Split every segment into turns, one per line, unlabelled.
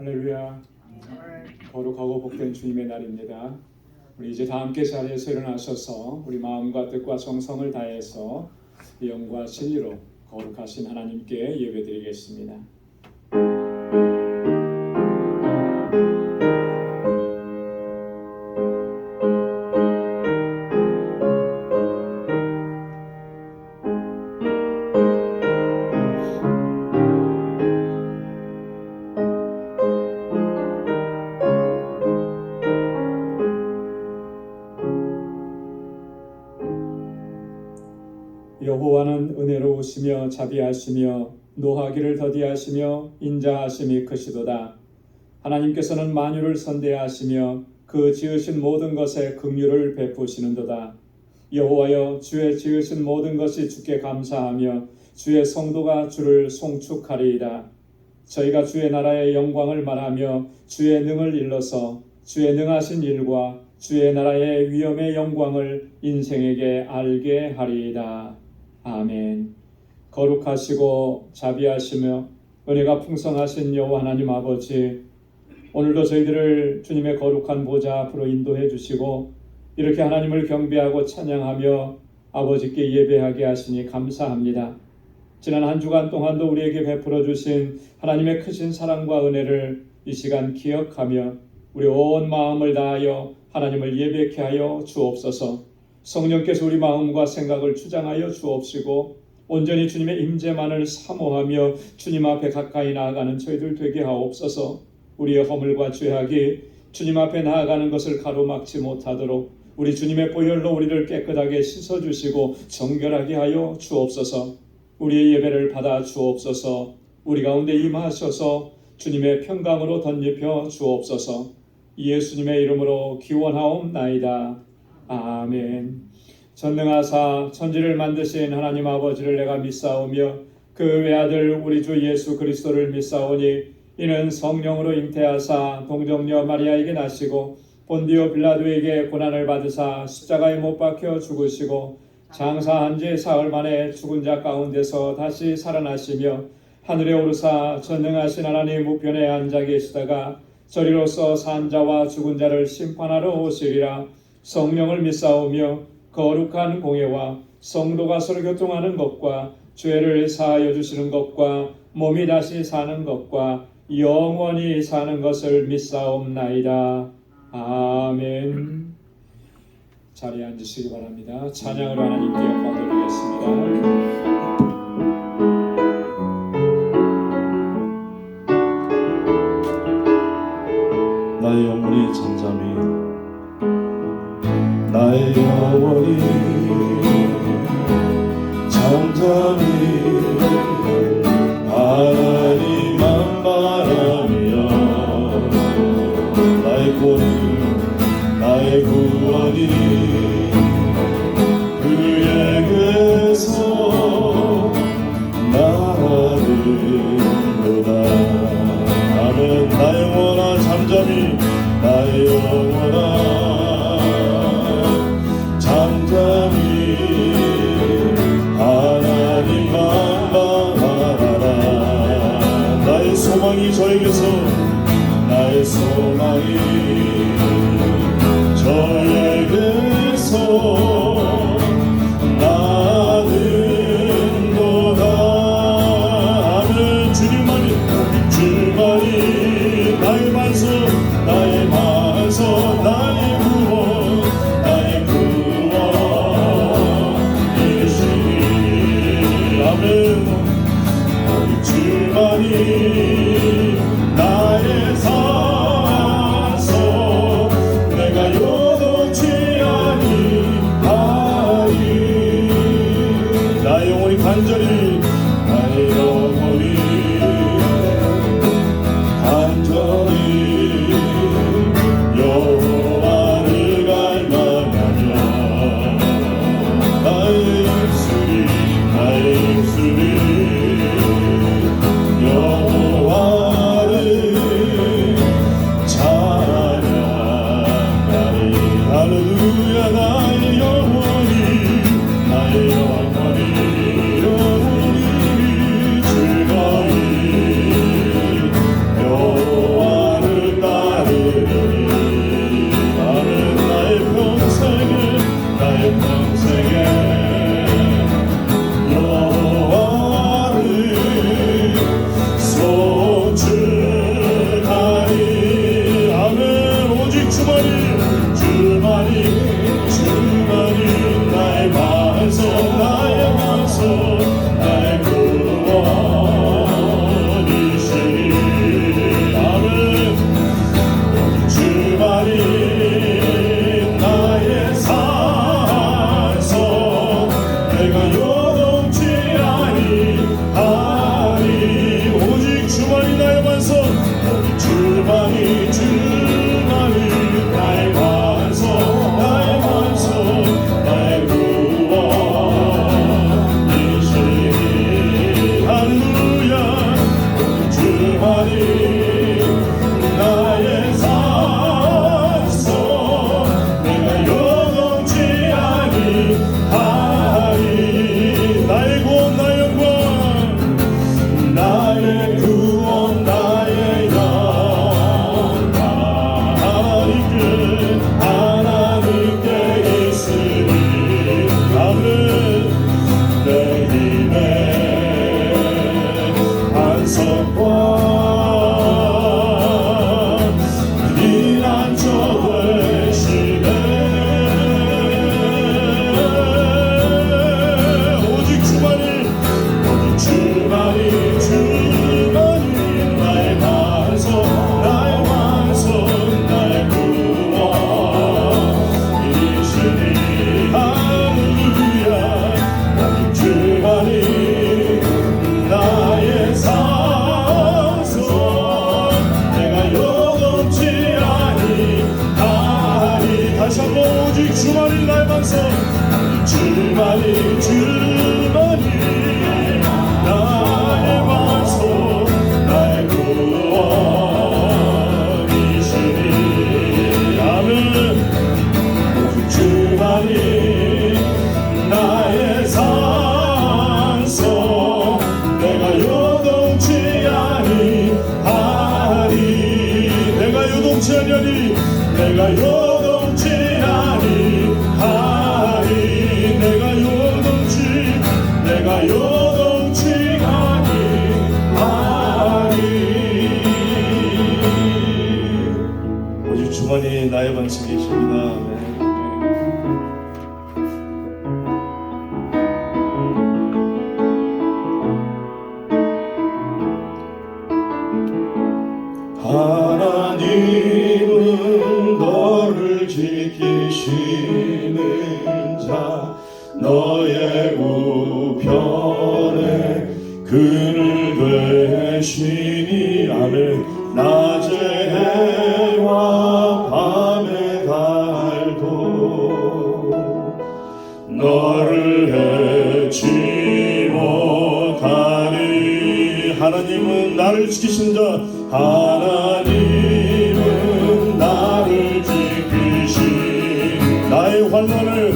할렐루야. 거룩하고 복된 주님의 날입니다. 우리 이제 다 함께 자리에서 일어나셔서 우리 마음과 뜻과 정성을 다해서 영과 진리로 거룩하신 하나님께 예배드리겠습니다. 여호와는 은혜로우시며 자비하시며 노하기를 더디하시며 인자하심이 크시도다. 하나님께서는 만유를 선대하시며 그 지으신 모든 것에 긍휼을 베푸시는도다. 여호와여, 주의 지으신 모든 것이 주께 감사하며 주의 성도가 주를 송축하리이다. 저희가 주의 나라의 영광을 말하며 주의 능을 일러서 주의 능하신 일과 주의 나라의 위엄의 영광을 인생에게 알게 하리이다. 아멘. 거룩하시고 자비하시며 은혜가 풍성하신 여호와 하나님 아버지, 오늘도 저희들을 주님의 거룩한 보좌 앞으로 인도해 주시고 이렇게 하나님을 경배하고 찬양하며 아버지께 예배하게 하시니 감사합니다. 지난 한 주간 동안도 우리에게 베풀어 주신 하나님의 크신 사랑과 은혜를 이 시간 기억하며 우리 온 마음을 다하여 하나님을 예배케 하여 주옵소서. 성령께서 우리 마음과 생각을 주장하여 주옵시고 온전히 주님의 임재만을 사모하며 주님 앞에 가까이 나아가는 저희들 되게 하옵소서. 우리의 허물과 죄악이 주님 앞에 나아가는 것을 가로막지 못하도록 우리 주님의 보혈로 우리를 깨끗하게 씻어주시고 정결하게 하여 주옵소서. 우리의 예배를 받아 주옵소서. 우리 가운데 임하셔서 주님의 평강으로 덧입혀 주옵소서. 예수님의 이름으로 기원하옵나이다. 아멘. 전능하사 천지를 만드신 하나님 아버지를 내가 믿사오며 그 외아들 우리 주 예수 그리스도를 믿사오니 이는 성령으로 잉태하사 동정녀 마리아에게 나시고 본디오 빌라도에게 고난을 받으사 십자가에 못 박혀 죽으시고 장사한 지 사흘 만에 죽은 자 가운데서 다시 살아나시며 하늘에 오르사 전능하신 하나님 우편에 앉아 계시다가 저리로서 산 자와 죽은 자를 심판하러 오시리라. 성령을 믿사오며 거룩한 공예와 성도가 서로 교통하는 것과 죄를 사하여 주시는 것과 몸이 다시 사는 것과 영원히 사는 것을 믿사옵나이다. 아멘. 자리에 앉으시기 바랍니다. 찬양으로 하나님께 영광 돌리겠습니다.
나의 영혼이 잠잠히 나의 영혼이 잠잠히 하나님만 바라며 나의 구원이 그에게서 나는도다. 아멘. 나의 영혼아 잠잠히 나의 영혼아 잠잠히 하나님만 바라라. 나의 소망이 저에게서 나의 소망이 저에게서 나는도다. 아멘. 주님만이 나의 반석 나의 주만이 나의 반석 나의 구원이시니 아멘. 주만이 나의 산성 내가 요동치 아니하리 오직 주만이 나의 반석 주만이 나의 반석 나의 구원이시니 할렐루야 주만이 나의 산성 내가 요동치 아니하리 나의 구원 나의 영광 나의 구원 나의 영광 하나님께 있으니 아멘 내 힘의 반석과 피난처 되시네 오직 주만이 나의 반석 나의 구원이시니 할렐루야 주만이 나의 산성 내가 요동치 아니하리 다시 한번 오직 주만이 나의 반석 주만이 나의 반석 나의 구원이시니 아멘 오직 주만이 나의 산성 내가 요동치 아니하리 내가 요동치 아니하리 내가 요동치 아니하리 내가 요동치 아니하리 오직 주만이 나의 반석이십니다 아멘. 하나님은 너를 지키시는 자 너의 우편에 그늘 되시니 아멘 낮의 해와 밤의 달도 너를 해치 못하니 하나님은 나를 지키신 자 하나님은 나를 지키신 나의 환난을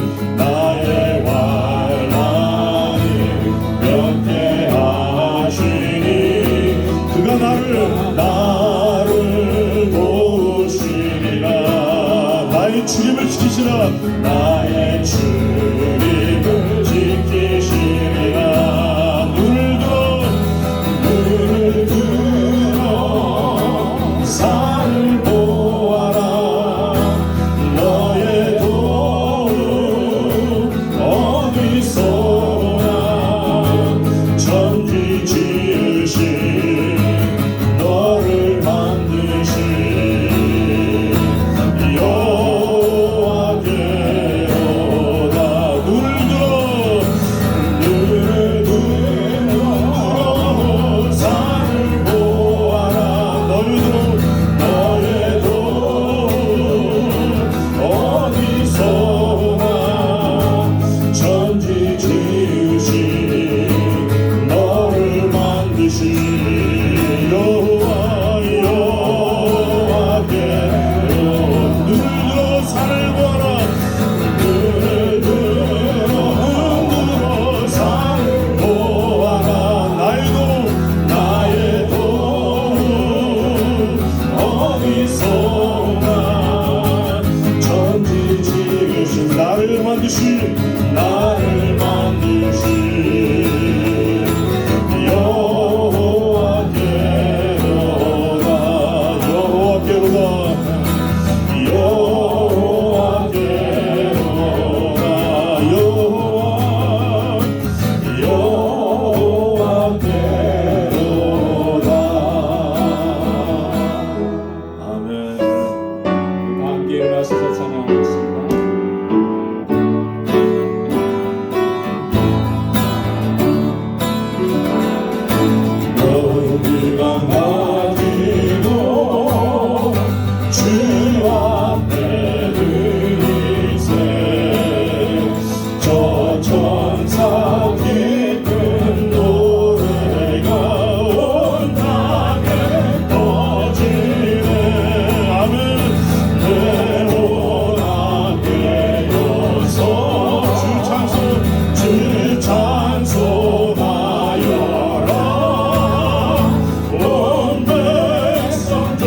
면케 하시니 그가 나를 도우시리라 나의 주님을 지키시라 나의 주님을 지키시리라 눈을 들어 산을 보아라 너의 도움 어디서 오나 천지 지으신 너를 만드신 여호와께로다 눈을 들어 산을 보아라 너의 도움 어디서 오나 천지 지으신 너를 만드신 여호와께로 눈을 들어 산을 보아라 눈을 들어 산을 보아라 나의 도움 어디서 오나 천지 지으신 나를 만드신 여호와께로다
일어서서 찬양하겠습니다.
너희가 가지고 주 앞에 드리세 저 천사 기쁜 노래가 온 땅에 퍼지네. 아멘. 내로나게 여서 주 찬송하여라. 온 백성들을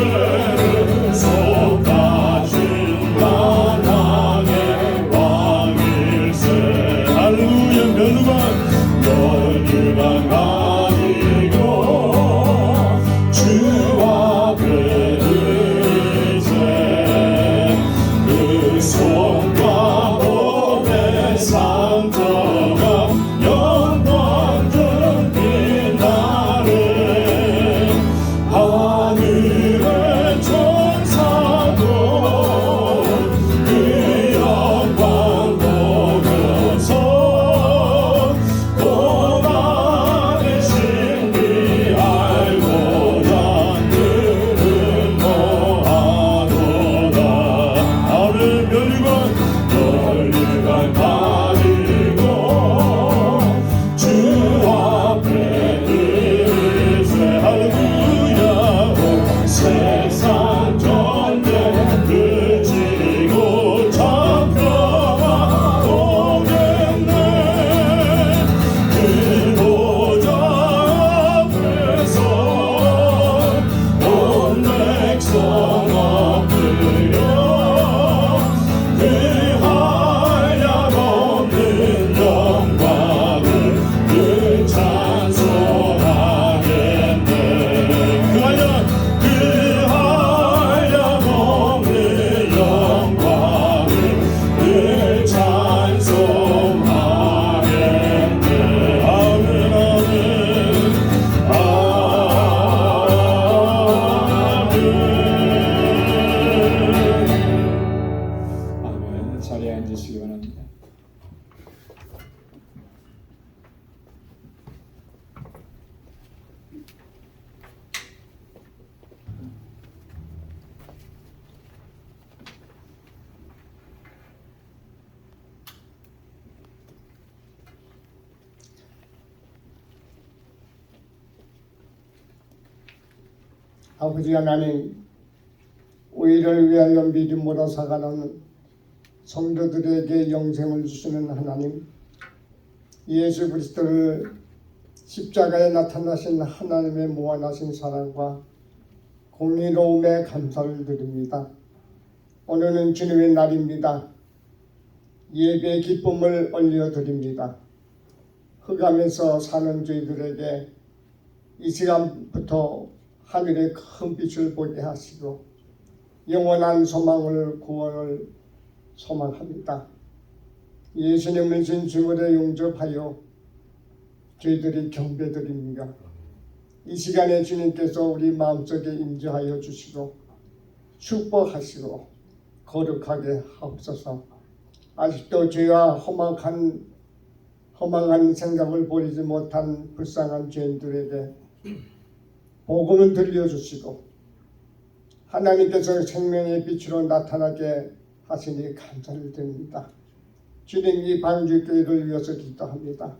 속하신 만왕의 왕일세. 할렐루야. 멸류관 가지고 주 앞에 드리세 그 손과 몸의 상처가 영광전 빛나네. 하늘의 천사도 그 영광 보고서 고난의 신비 알고자 그는 뭐하도다. 아멘. 멸류관 가지고 주 앞에 드리세. 할렐루야. 세상 전쟁 그치고 잡혀가 오겠네. 그 보좌 앞에서 온 백성 엎드려 그 한량없는 영광을 그 찬송하겠네. 그 한량없는 영광을 그 찬송하겠네. 아멘.
아멘. 자리에 앉으시기 바랍니다.
아버지 하나님, 우리를 위하여 믿음으로 살아가는 성도들에게 영생을 주시는 하나님, 예수 그리스도를 십자가에 나타나신 하나님의 무한하신 사랑과 공의로움에 감사를 드립니다. 오늘은 주님의 날입니다. 예배의 기쁨을 올려드립니다. 흑암에서 사는 저희들에게 이 시간부터 하늘의 큰 빛을 보게 하시고 영원한 소망을 구원을 소망합니다. 예수님을 진심으로 용접하여 저희들이 경배드립니다. 이 시간에 주님께서 우리 마음속에 임재하여 주시고 축복하시고 거룩하게 하옵소서. 아직도 죄와 허망한 생각을 버리지 못한 불쌍한 죄인들에게 복음을 들려주시고 하나님께서 생명의 빛으로 나타나게 하시니 감사를 드립니다. 주님, 이 방주교회를 위해서 기도합니다.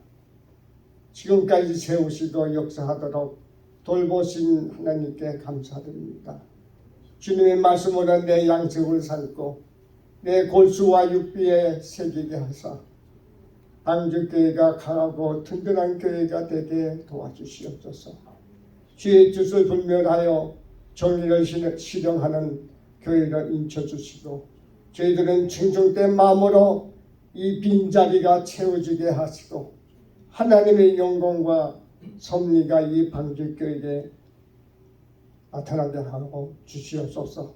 지금까지 세우시고 역사하도록 돌보신 하나님께 감사드립니다. 주님의 말씀으로 내 양식을 삼고 내 골수와 육비에 새기게 하사 방주교회가 강하고 든든한 교회가 되게 도와주시옵소서. 주의 뜻을 분별하여 정의를 실현하는 교회를 인쳐주시고 저희들은 충성된 마음으로 이 빈자리가 채워지게 하시고 하나님의 영광과 섭리가 이 방주교회에 나타나게 하고 주시옵소서.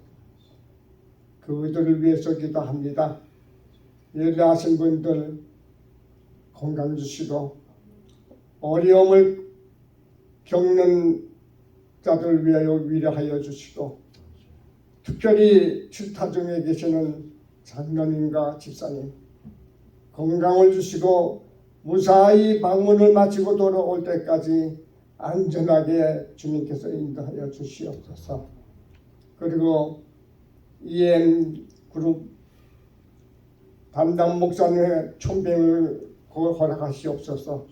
그들을 위해서 기도합니다. 예배하신 분들 건강 주시고 어려움을 겪는 자들 위하여 위로하여 주시고 특별히 출타 중에 계시는 장로님과 집사님 건강을 주시고 무사히 방문을 마치고 돌아올 때까지 안전하게 주님께서 인도하여 주시옵소서. 그리고 EM 그룹 담당 목사님의 총병을 허락하시옵소서.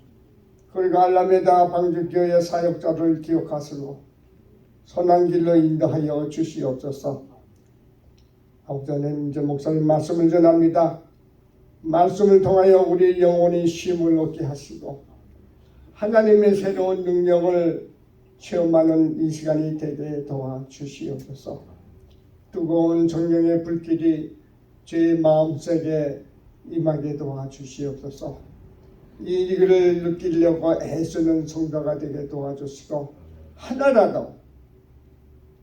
그리고 알라메다 방주교회 사역자를 기억하시고 선한 길로 인도하여 주시옵소서. 아버지 하나님, 이제 목사님 말씀을 전합니다. 말씀을 통하여 우리 영혼이 쉼을 얻게 하시고 하나님의 새로운 능력을 체험하는 이 시간이 되게 도와주시옵소서. 뜨거운 성령의 불길이 제 마음속에 임하게 도와주시옵소서. 이 일을 느끼려고 애쓰는 성도가 되게 도와주시고 하나라도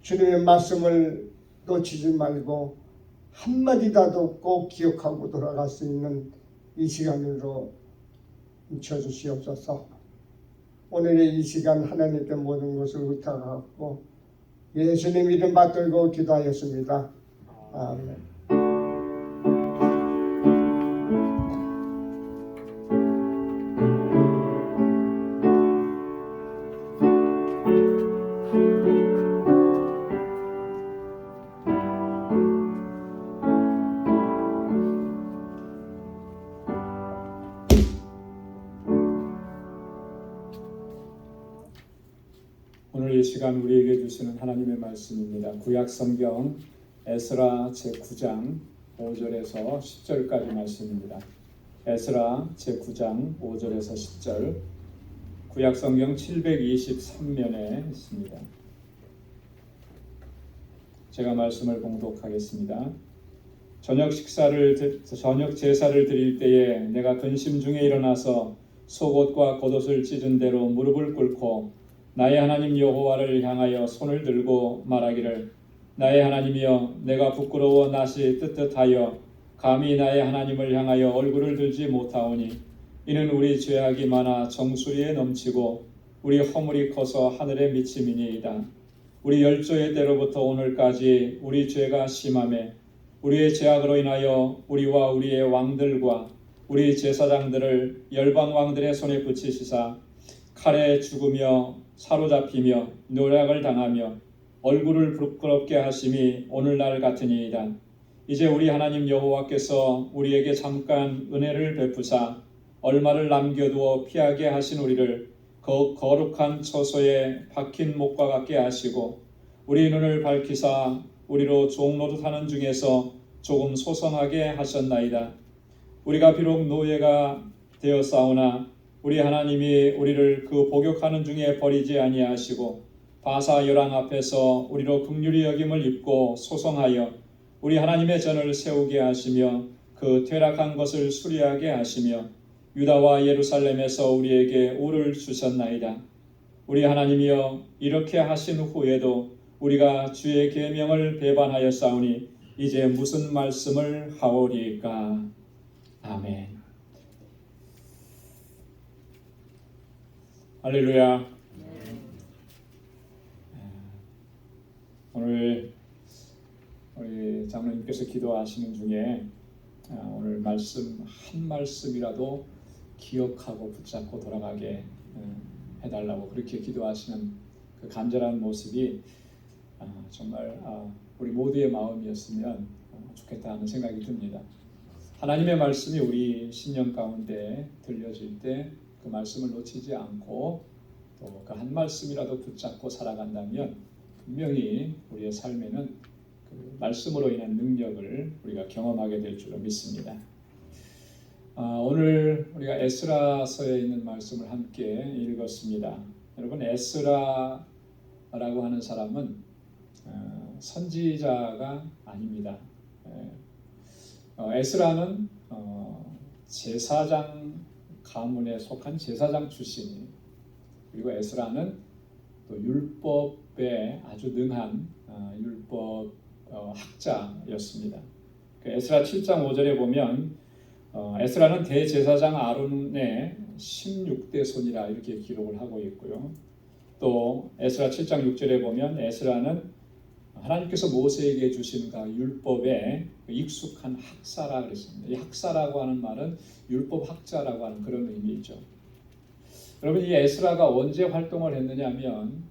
주님의 말씀을 놓치지 말고 한마디라도 꼭 기억하고 돌아갈 수 있는 이 시간으로 비춰주시옵소서. 오늘의 이 시간 하나님께 모든 것을 의탁하고 예수님 이름 받들고 기도하였습니다. 아멘.
오늘 이 시간 우리에게 주시는 하나님의 말씀입니다. 구약 성경 에스라 제9장 5절에서 10절까지 말씀입니다. 에스라 제9장 5절에서 10절, 구약 성경 723면에 있습니다. 제가 말씀을 봉독하겠습니다. 저녁 제사를 드릴 때에 내가 근심 중에 일어나서 속옷과 겉옷을 찢은 대로 무릎을 꿇고 나의 하나님 여호와를 향하여 손을 들고 말하기를, 나의 하나님이여, 내가 부끄러워 낯이 뜨뜻하여 감히 나의 하나님을 향하여 얼굴을 들지 못하오니 이는 우리 죄악이 많아 정수리에 넘치고 우리 허물이 커서 하늘에 미침이니이다. 우리 열조의 때로부터 오늘까지 우리 죄가 심하매 우리의 죄악으로 인하여 우리와 우리의 왕들과 우리 제사장들을 열방 왕들의 손에 붙이시사 칼에 죽으며 사로잡히며 노략을 당하며 얼굴을 부끄럽게 하심이 오늘날 같으니이다. 이제 우리 하나님 여호와께서 우리에게 잠깐 은혜를 베푸사 얼마를 남겨두어 피하게 하신 우리를 거룩한 처소에 박힌 목과 같게 하시고 우리 눈을 밝히사 우리로 종노릇하는 중에서 조금 소성하게 하셨나이다. 우리가 비록 노예가 되었사오나 우리 하나님이 우리를 그 복역하는 중에 버리지 아니하시고 바사 열왕 앞에서 우리로 긍휼히 여김을 입고 소성하여 우리 하나님의 전을 세우게 하시며 그 퇴락한 것을 수리하게 하시며 유다와 예루살렘에서 우리에게 우를 주셨나이다. 우리 하나님이여, 이렇게 하신 후에도 우리가 주의 계명을 배반하였사오니 이제 무슨 말씀을 하오리까. 아멘. 할렐루야. 오늘 우리 장로님께서 기도하시는 중에 오늘 말씀 한 말씀이라도 기억하고 붙잡고 돌아가게 해달라고 그렇게 기도하시는 그 간절한 모습이 정말 우리 모두의 마음이었으면 좋겠다 하는 생각이 듭니다. 하나님의 말씀이 우리 신령 가운데 들려질 때 그 말씀을 놓치지 않고 또 그 한 말씀이라도 붙잡고 살아간다면 분명히 우리의 삶에는 그 말씀으로 인한 능력을 우리가 경험하게 될 줄로 믿습니다. 오늘 우리가 에스라서에 있는 말씀을 함께 읽었습니다. 여러분, 에스라라고 하는 사람은 선지자가 아닙니다. 에스라는 제사장 가문에 속한 제사장 출신이에요. 그리고 에스라는 또 율법에 아주 능한 율법 학자였습니다. 그 에스라 7장 5절에 보면 에스라는 대제사장 아론의 16대 손이라 이렇게 기록을 하고 있고요. 또 에스라 7장 6절에 보면 에스라는 하나님께서 모세에게 주신 그 율법에 익숙한 학사라 그랬습니다. 이 학사라고 하는 말은 율법 학자라고 하는 그런 의미죠. 여러분, 이 에스라가 언제 활동을 했느냐면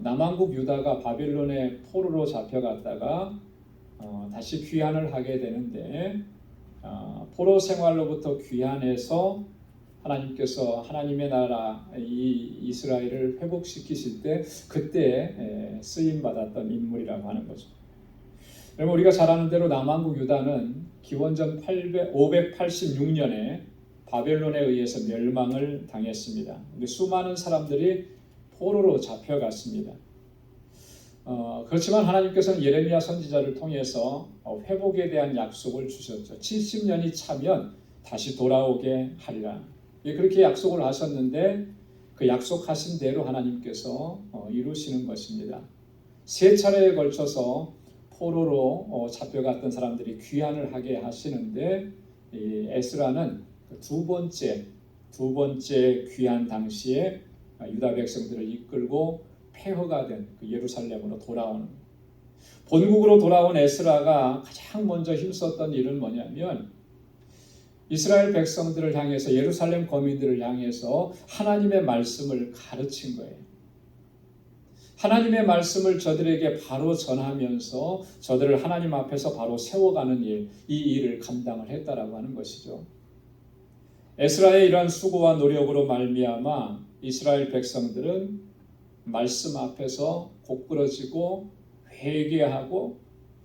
남왕국 유다가 바빌론의 포로로 잡혀갔다가 다시 귀환을 하게 되는데 포로 생활로부터 귀환해서 하나님께서 하나님의 나라 이 이스라엘을 회복시키실 때 그때 쓰임 받았던 인물이라고 하는 거죠. 여러분, 우리가 잘 아는 대로 남왕국 유다는 기원전 586년에 바벨론에 의해서 멸망을 당했습니다. 근데 수많은 사람들이 포로로 잡혀갔습니다. 그렇지만 하나님께서는 예레미야 선지자를 통해서 회복에 대한 약속을 주셨죠. 70년이 차면 다시 돌아오게 하리라. 그렇게 약속을 하셨는데 그 약속하신 대로 하나님께서 이루시는 것입니다. 3차례에 걸쳐서 포로로 잡혀갔던 사람들이 귀환을 하게 하시는데 이 에스라는 두 번째 귀환 당시에 유다 백성들을 이끌고 폐허가 된 그 예루살렘으로 돌아오는, 본국으로 돌아온 에스라가 가장 먼저 힘썼던 일은 뭐냐면 이스라엘 백성들을 향해서, 예루살렘 거민들을 향해서 하나님의 말씀을 가르친 거예요. 하나님의 말씀을 저들에게 바로 전하면서 저들을 하나님 앞에서 바로 세워가는 일, 이 일을 감당을 했다라고 하는 것이죠. 에스라의 이러한 수고와 노력으로 말미암아 이스라엘 백성들은 말씀 앞에서 고꾸러지고 회개하고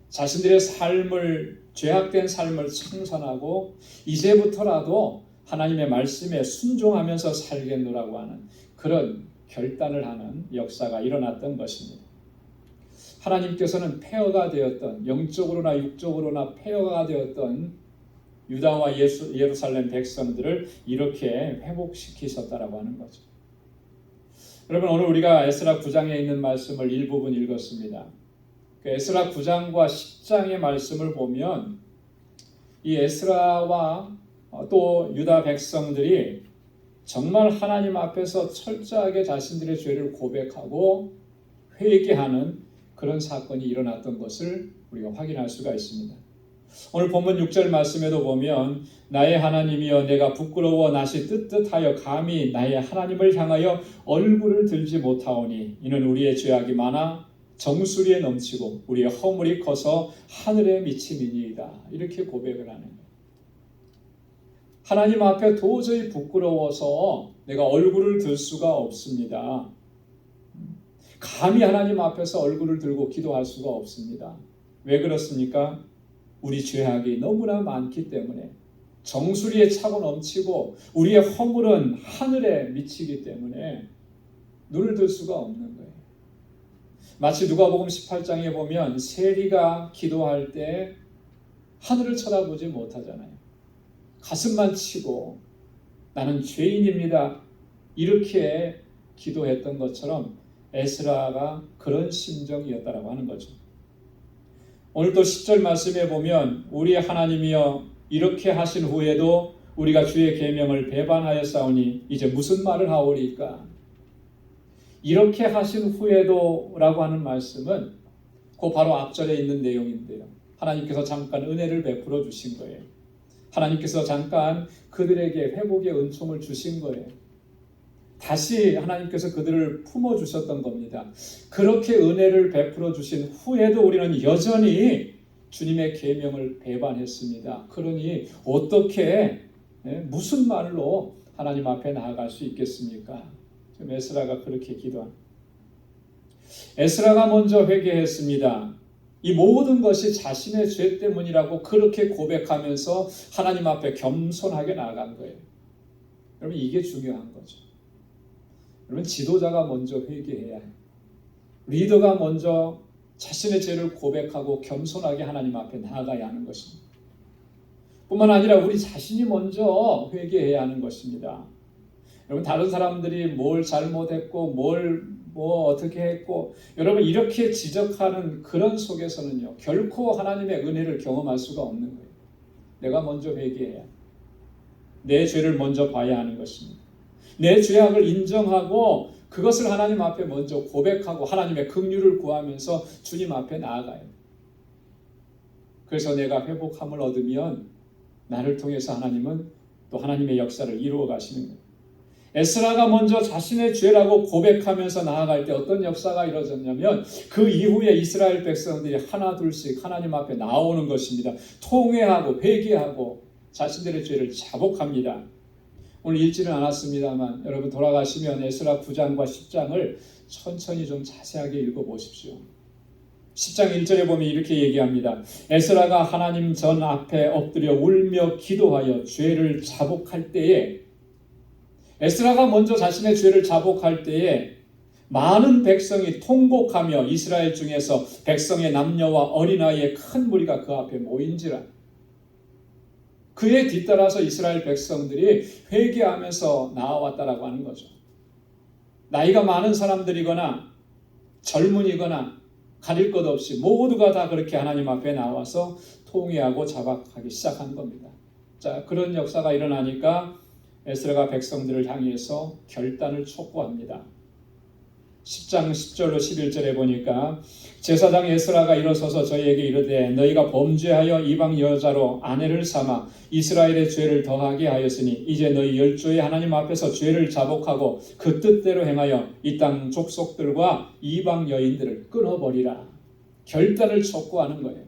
자신들의 삶을, 죄악된 삶을 청산하고 이제부터라도 하나님의 말씀에 순종하면서 살겠노라고 하는 그런 결단을 하는 역사가 일어났던 것입니다. 하나님께서는 폐허가 되었던, 영적으로나 육적으로나 폐허가 되었던 유다와 예루살렘 백성들을 이렇게 회복시키셨다라고 하는 거죠. 여러분, 오늘 우리가 에스라 9장에 있는 말씀을 일부분 읽었습니다. 그 에스라 9장과 10장의 말씀을 보면 이 에스라와 또 유다 백성들이 정말 하나님 앞에서 철저하게 자신들의 죄를 고백하고 회개하는 그런 사건이 일어났던 것을 우리가 확인할 수가 있습니다. 오늘 본문 6절 말씀에도 보면 나의 하나님이여 내가 부끄러워 낯이 뜨뜻하여 감히 나의 하나님을 향하여 얼굴을 들지 못하오니 이는 우리의 죄악이 많아 정수리에 넘치고 우리의 허물이 커서 하늘에 미치니이다. 이렇게 고백을 하는 거예요. 하나님 앞에 도저히 부끄러워서 내가 얼굴을 들 수가 없습니다. 감히 하나님 앞에서 얼굴을 들고 기도할 수가 없습니다. 왜 그렇습니까? 우리 죄악이 너무나 많기 때문에, 정수리에 차고 넘치고 우리의 허물은 하늘에 미치기 때문에 눈을 들 수가 없는 거예요. 마치 누가복음 18장에 보면 세리가 기도할 때 하늘을 쳐다보지 못하잖아요. 가슴만 치고 나는 죄인입니다, 이렇게 기도했던 것처럼 에스라가 그런 심정이었다라고 하는 거죠. 오늘 또 10절 말씀에 보면 우리 하나님이여 이렇게 하신 후에도 우리가 주의 계명을 배반하였사오니 이제 무슨 말을 하오리까? 이렇게 하신 후에도 라고 하는 말씀은 그 바로 앞절에 있는 내용인데요. 하나님께서 잠깐 은혜를 베풀어 주신 거예요. 하나님께서 잠깐 그들에게 회복의 은총을 주신 거예요. 다시 하나님께서 그들을 품어주셨던 겁니다. 그렇게 은혜를 베풀어 주신 후에도 우리는 여전히 주님의 계명을 배반했습니다. 그러니 어떻게, 무슨 말로 하나님 앞에 나아갈 수 있겠습니까? 지금 에스라가 그렇게 기도합니다. 에스라가 먼저 회개했습니다. 이 모든 것이 자신의 죄 때문이라고 그렇게 고백하면서 하나님 앞에 겸손하게 나아간 거예요. 여러분, 이게 중요한 거죠. 여러분, 지도자가 먼저 회개해야 해요. 리더가 먼저 자신의 죄를 고백하고 겸손하게 하나님 앞에 나아가야 하는 것입니다. 뿐만 아니라 우리 자신이 먼저 회개해야 하는 것입니다. 여러분, 다른 사람들이 뭘 잘못했고 뭐 어떻게 했고, 여러분 이렇게 지적하는 그런 속에서는요 결코 하나님의 은혜를 경험할 수가 없는 거예요. 내가 먼저 회개해야, 내 죄를 먼저 봐야 하는 것입니다. 내 죄악을 인정하고 그것을 하나님 앞에 먼저 고백하고 하나님의 긍휼을 구하면서 주님 앞에 나아가요. 그래서 내가 회복함을 얻으면 나를 통해서 하나님은 또 하나님의 역사를 이루어 가시는 거예요. 에스라가 먼저 자신의 죄라고 고백하면서 나아갈 때 어떤 역사가 이루어졌냐면 그 이후에 이스라엘 백성들이 하나 둘씩 하나님 앞에 나오는 것입니다. 통회하고 회개하고 자신들의 죄를 자복합니다. 오늘 읽지는 않았습니다만 여러분 돌아가시면 에스라 9장과 10장을 천천히 좀 자세하게 읽어보십시오. 10장 1절에 보면 이렇게 얘기합니다. 에스라가 하나님 전 앞에 엎드려 울며 기도하여 죄를 자복할 때에, 에스라가 먼저 자신의 죄를 자복할 때에 많은 백성이 통곡하며 이스라엘 중에서 백성의 남녀와 어린아이의 큰 무리가 그 앞에 모인지라. 그에 뒤따라서 이스라엘 백성들이 회개하면서 나아왔다라고 하는 거죠. 나이가 많은 사람들이거나 젊은이거나 가릴 것 없이 모두가 다 그렇게 하나님 앞에 나와서 통회하고 자박하기 시작한 겁니다. 자, 그런 역사가 일어나니까 에스라가 백성들을 향해서 결단을 촉구합니다. 10장 10절로 11절에 보니까 제사장 에스라가 일어서서 저희에게 이르되 너희가 범죄하여 이방 여자로 아내를 삼아 이스라엘의 죄를 더하게 하였으니 이제 너희 열조의 하나님 앞에서 죄를 자복하고 그 뜻대로 행하여 이 땅 족속들과 이방 여인들을 끊어버리라. 결단을 촉구하는 거예요.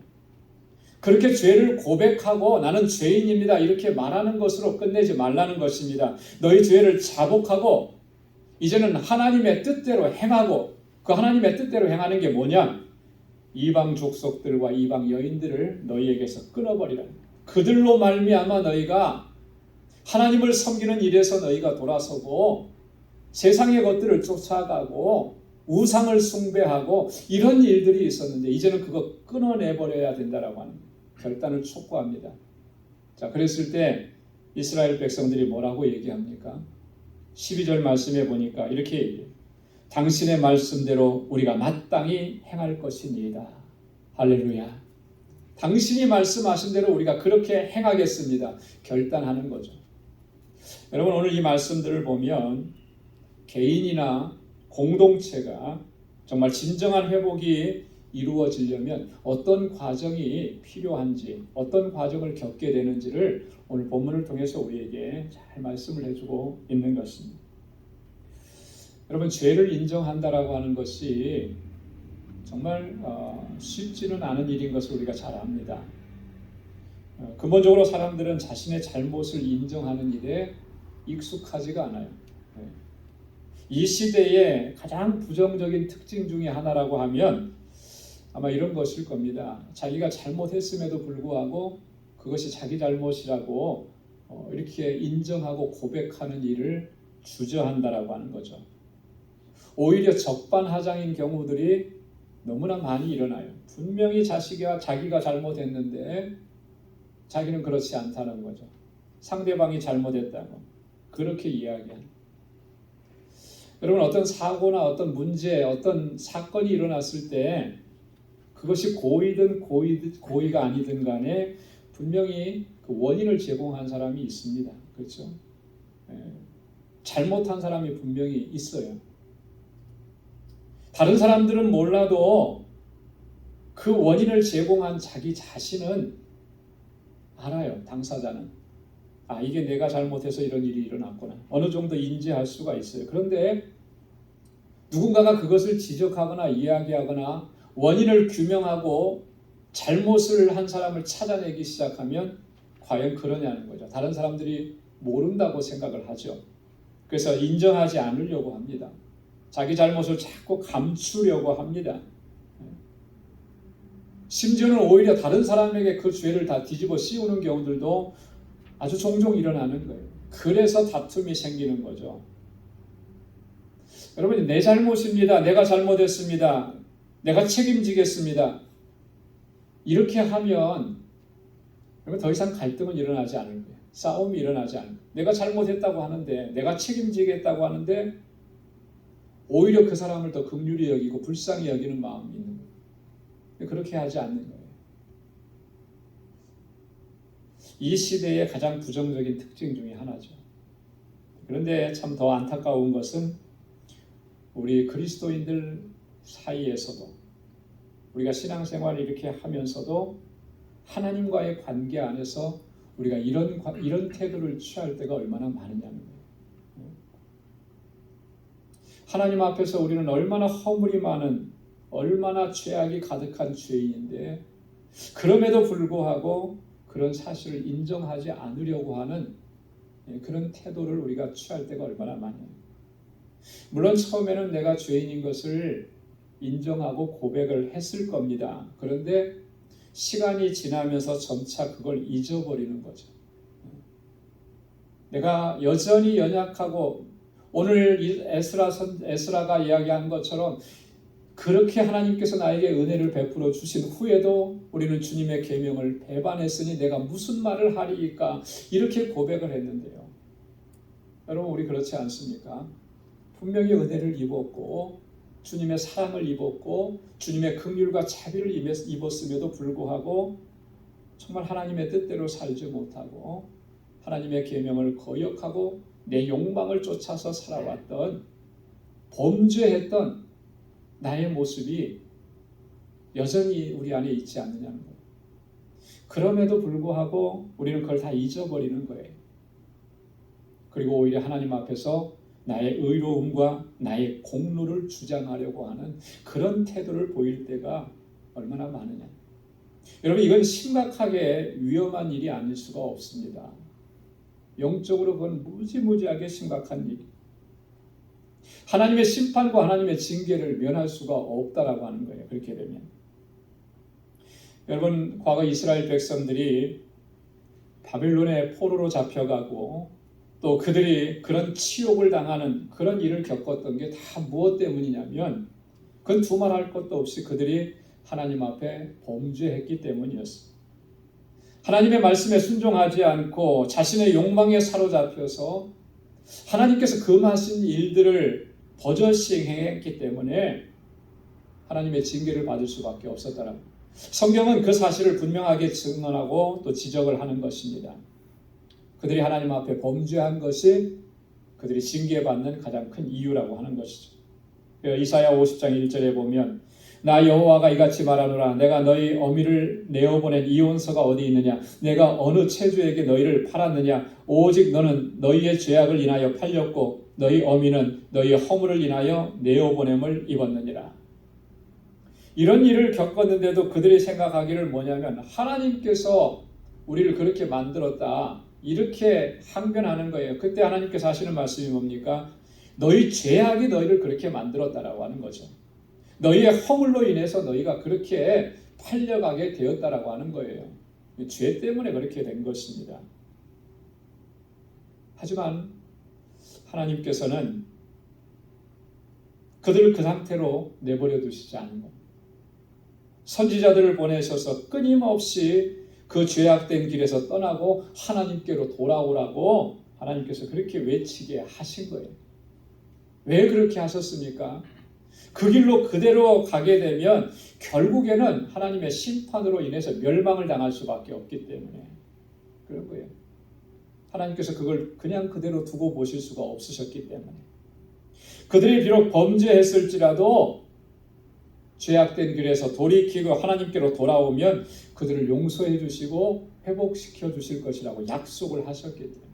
그렇게 죄를 고백하고 나는 죄인입니다 이렇게 말하는 것으로 끝내지 말라는 것입니다. 너희 죄를 자복하고 이제는 하나님의 뜻대로 행하고, 그 하나님의 뜻대로 행하는 게 뭐냐? 이방 족속들과 이방 여인들을 너희에게서 끊어버리라. 그들로 말미암아 너희가 하나님을 섬기는 일에서 너희가 돌아서고 세상의 것들을 쫓아가고 우상을 숭배하고 이런 일들이 있었는데 이제는 그거 끊어내버려야 된다라고 하는 결단을 촉구합니다. 자, 그랬을 때 이스라엘 백성들이 뭐라고 얘기합니까? 12절 말씀에 보니까 이렇게 얘기해요. 당신의 말씀대로 우리가 마땅히 행할 것이니이다. 할렐루야. 당신이 말씀하신 대로 우리가 그렇게 행하겠습니다. 결단하는 거죠. 여러분 오늘 이 말씀들을 보면 개인이나 공동체가 정말 진정한 회복이 이루어지려면 어떤 과정이 필요한지, 어떤 과정을 겪게 되는지를 오늘 본문을 통해서 우리에게 잘 말씀을 해주고 있는 것입니다. 여러분 죄를 인정한다라고 하는 것이 정말 쉽지는 않은 일인 것을 우리가 잘 압니다. 근본적으로 사람들은 자신의 잘못을 인정하는 일에 익숙하지가 않아요. 이 시대의 가장 부정적인 특징 중에 하나라고 하면 아마 이런 것일 겁니다. 자기가 잘못했음에도 불구하고 그것이 자기 잘못이라고 이렇게 인정하고 고백하는 일을 주저한다라고 하는 거죠. 오히려 적반하장인 경우들이 너무나 많이 일어나요. 분명히 자기가 잘못했는데 자기는 그렇지 않다는 거죠. 상대방이 잘못했다고 그렇게 이야기하는. 여러분 어떤 사고나 어떤 문제, 어떤 사건이 일어났을 때 그것이 고의든 고의가 아니든 간에 분명히 그 원인을 제공한 사람이 있습니다. 그렇죠? 잘못한 사람이 분명히 있어요. 다른 사람들은 몰라도 그 원인을 제공한 자기 자신은 알아요. 당사자는. 아, 이게 내가 잘못해서 이런 일이 일어났구나. 어느 정도 인지할 수가 있어요. 그런데 누군가가 그것을 지적하거나 이야기하거나 원인을 규명하고 잘못을 한 사람을 찾아내기 시작하면 과연 그러냐는 거죠. 다른 사람들이 모른다고 생각을 하죠. 그래서 인정하지 않으려고 합니다. 자기 잘못을 자꾸 감추려고 합니다. 심지어는 오히려 다른 사람에게 그 죄를 다 뒤집어 씌우는 경우들도 아주 종종 일어나는 거예요. 그래서 다툼이 생기는 거죠. 여러분, 내 잘못입니다. 내가 잘못했습니다. 내가 책임지겠습니다. 이렇게 하면 더 이상 갈등은 일어나지 않을 거예요. 싸움이 일어나지 않을 거예요. 내가 잘못했다고 하는데, 내가 책임지겠다고 하는데 오히려 그 사람을 더 긍휼히 여기고 불쌍히 여기는 마음이 있는 거예요. 그렇게 하지 않는 거예요. 이 시대의 가장 부정적인 특징 중에 하나죠. 그런데 참 더 안타까운 것은 우리 그리스도인들 사이에서도 우리가 신앙생활을 이렇게 하면서도 하나님과의 관계 안에서 우리가 이런 태도를 취할 때가 얼마나 많으냐는 거예요. 하나님 앞에서 우리는 얼마나 허물이 많은, 얼마나 죄악이 가득한 죄인인데 그럼에도 불구하고 그런 사실을 인정하지 않으려고 하는 그런 태도를 우리가 취할 때가 얼마나 많아요. 물론 처음에는 내가 죄인인 것을 인정하고 고백을 했을 겁니다. 그런데 시간이 지나면서 점차 그걸 잊어버리는 거죠. 내가 여전히 연약하고 오늘 에스라가 이야기한 것처럼 그렇게 하나님께서 나에게 은혜를 베풀어 주신 후에도 우리는 주님의 계명을 배반했으니 내가 무슨 말을 하리이까 이렇게 고백을 했는데요. 여러분 우리 그렇지 않습니까? 분명히 은혜를 입었고 주님의 사랑을 입었고 주님의 긍휼과 자비를 입었음에도 불구하고 정말 하나님의 뜻대로 살지 못하고 하나님의 계명을 거역하고 내 욕망을 쫓아서 살아왔던 범죄했던 나의 모습이 여전히 우리 안에 있지 않느냐는 거예요. 그럼에도 불구하고 우리는 그걸 다 잊어버리는 거예요. 그리고 오히려 하나님 앞에서 나의 의로움과 나의 공로를 주장하려고 하는 그런 태도를 보일 때가 얼마나 많으냐. 여러분 이건 심각하게 위험한 일이 아닐 수가 없습니다. 영적으로 그건 무지무지하게 심각한 일이에요. 하나님의 심판과 하나님의 징계를 면할 수가 없다라고 하는 거예요. 그렇게 되면 여러분 과거 이스라엘 백성들이 바빌론의 포로로 잡혀가고 또 그들이 그런 치욕을 당하는 그런 일을 겪었던 게 다 무엇 때문이냐면 그건 두말할 것도 없이 그들이 하나님 앞에 범죄했기 때문이었습니다. 하나님의 말씀에 순종하지 않고 자신의 욕망에 사로잡혀서 하나님께서 금하신 일들을 버젓이 행했기 때문에 하나님의 징계를 받을 수밖에 없었다라고. 성경은 그 사실을 분명하게 증언하고 또 지적을 하는 것입니다. 그들이 하나님 앞에 범죄한 것이 그들이 징계받는 가장 큰 이유라고 하는 것이죠. 이사야 50장 1절에 보면 나 여호와가 이같이 말하노라 내가 너희 어미를 내어보낸 이혼서가 어디 있느냐 내가 어느 체주에게 너희를 팔았느냐 오직 너는 너희의 죄악을 인하여 팔렸고 너희 어미는 너희의 허물을 인하여 내어보냄을 입었느니라. 이런 일을 겪었는데도 그들이 생각하기를 뭐냐면 하나님께서 우리를 그렇게 만들었다 이렇게 항변하는 거예요. 그때 하나님께서 하시는 말씀이 뭡니까? 너희 죄악이 너희를 그렇게 만들었다라고 하는 거죠. 너희의 허물로 인해서 너희가 그렇게 팔려가게 되었다라고 하는 거예요. 죄 때문에 그렇게 된 것입니다. 하지만 하나님께서는 그들을 그 상태로 내버려 두시지 않는 겁니다. 선지자들을 보내셔서 끊임없이 그 죄악된 길에서 떠나고 하나님께로 돌아오라고 하나님께서 그렇게 외치게 하신 거예요. 왜 그렇게 하셨습니까? 그 길로 그대로 가게 되면 결국에는 하나님의 심판으로 인해서 멸망을 당할 수밖에 없기 때문에 그런 거예요. 하나님께서 그걸 그냥 그대로 두고 보실 수가 없으셨기 때문에 그들이 비록 범죄했을지라도 죄악된 길에서 돌이키고 하나님께로 돌아오면 그들을 용서해 주시고 회복시켜 주실 것이라고 약속을 하셨기 때문에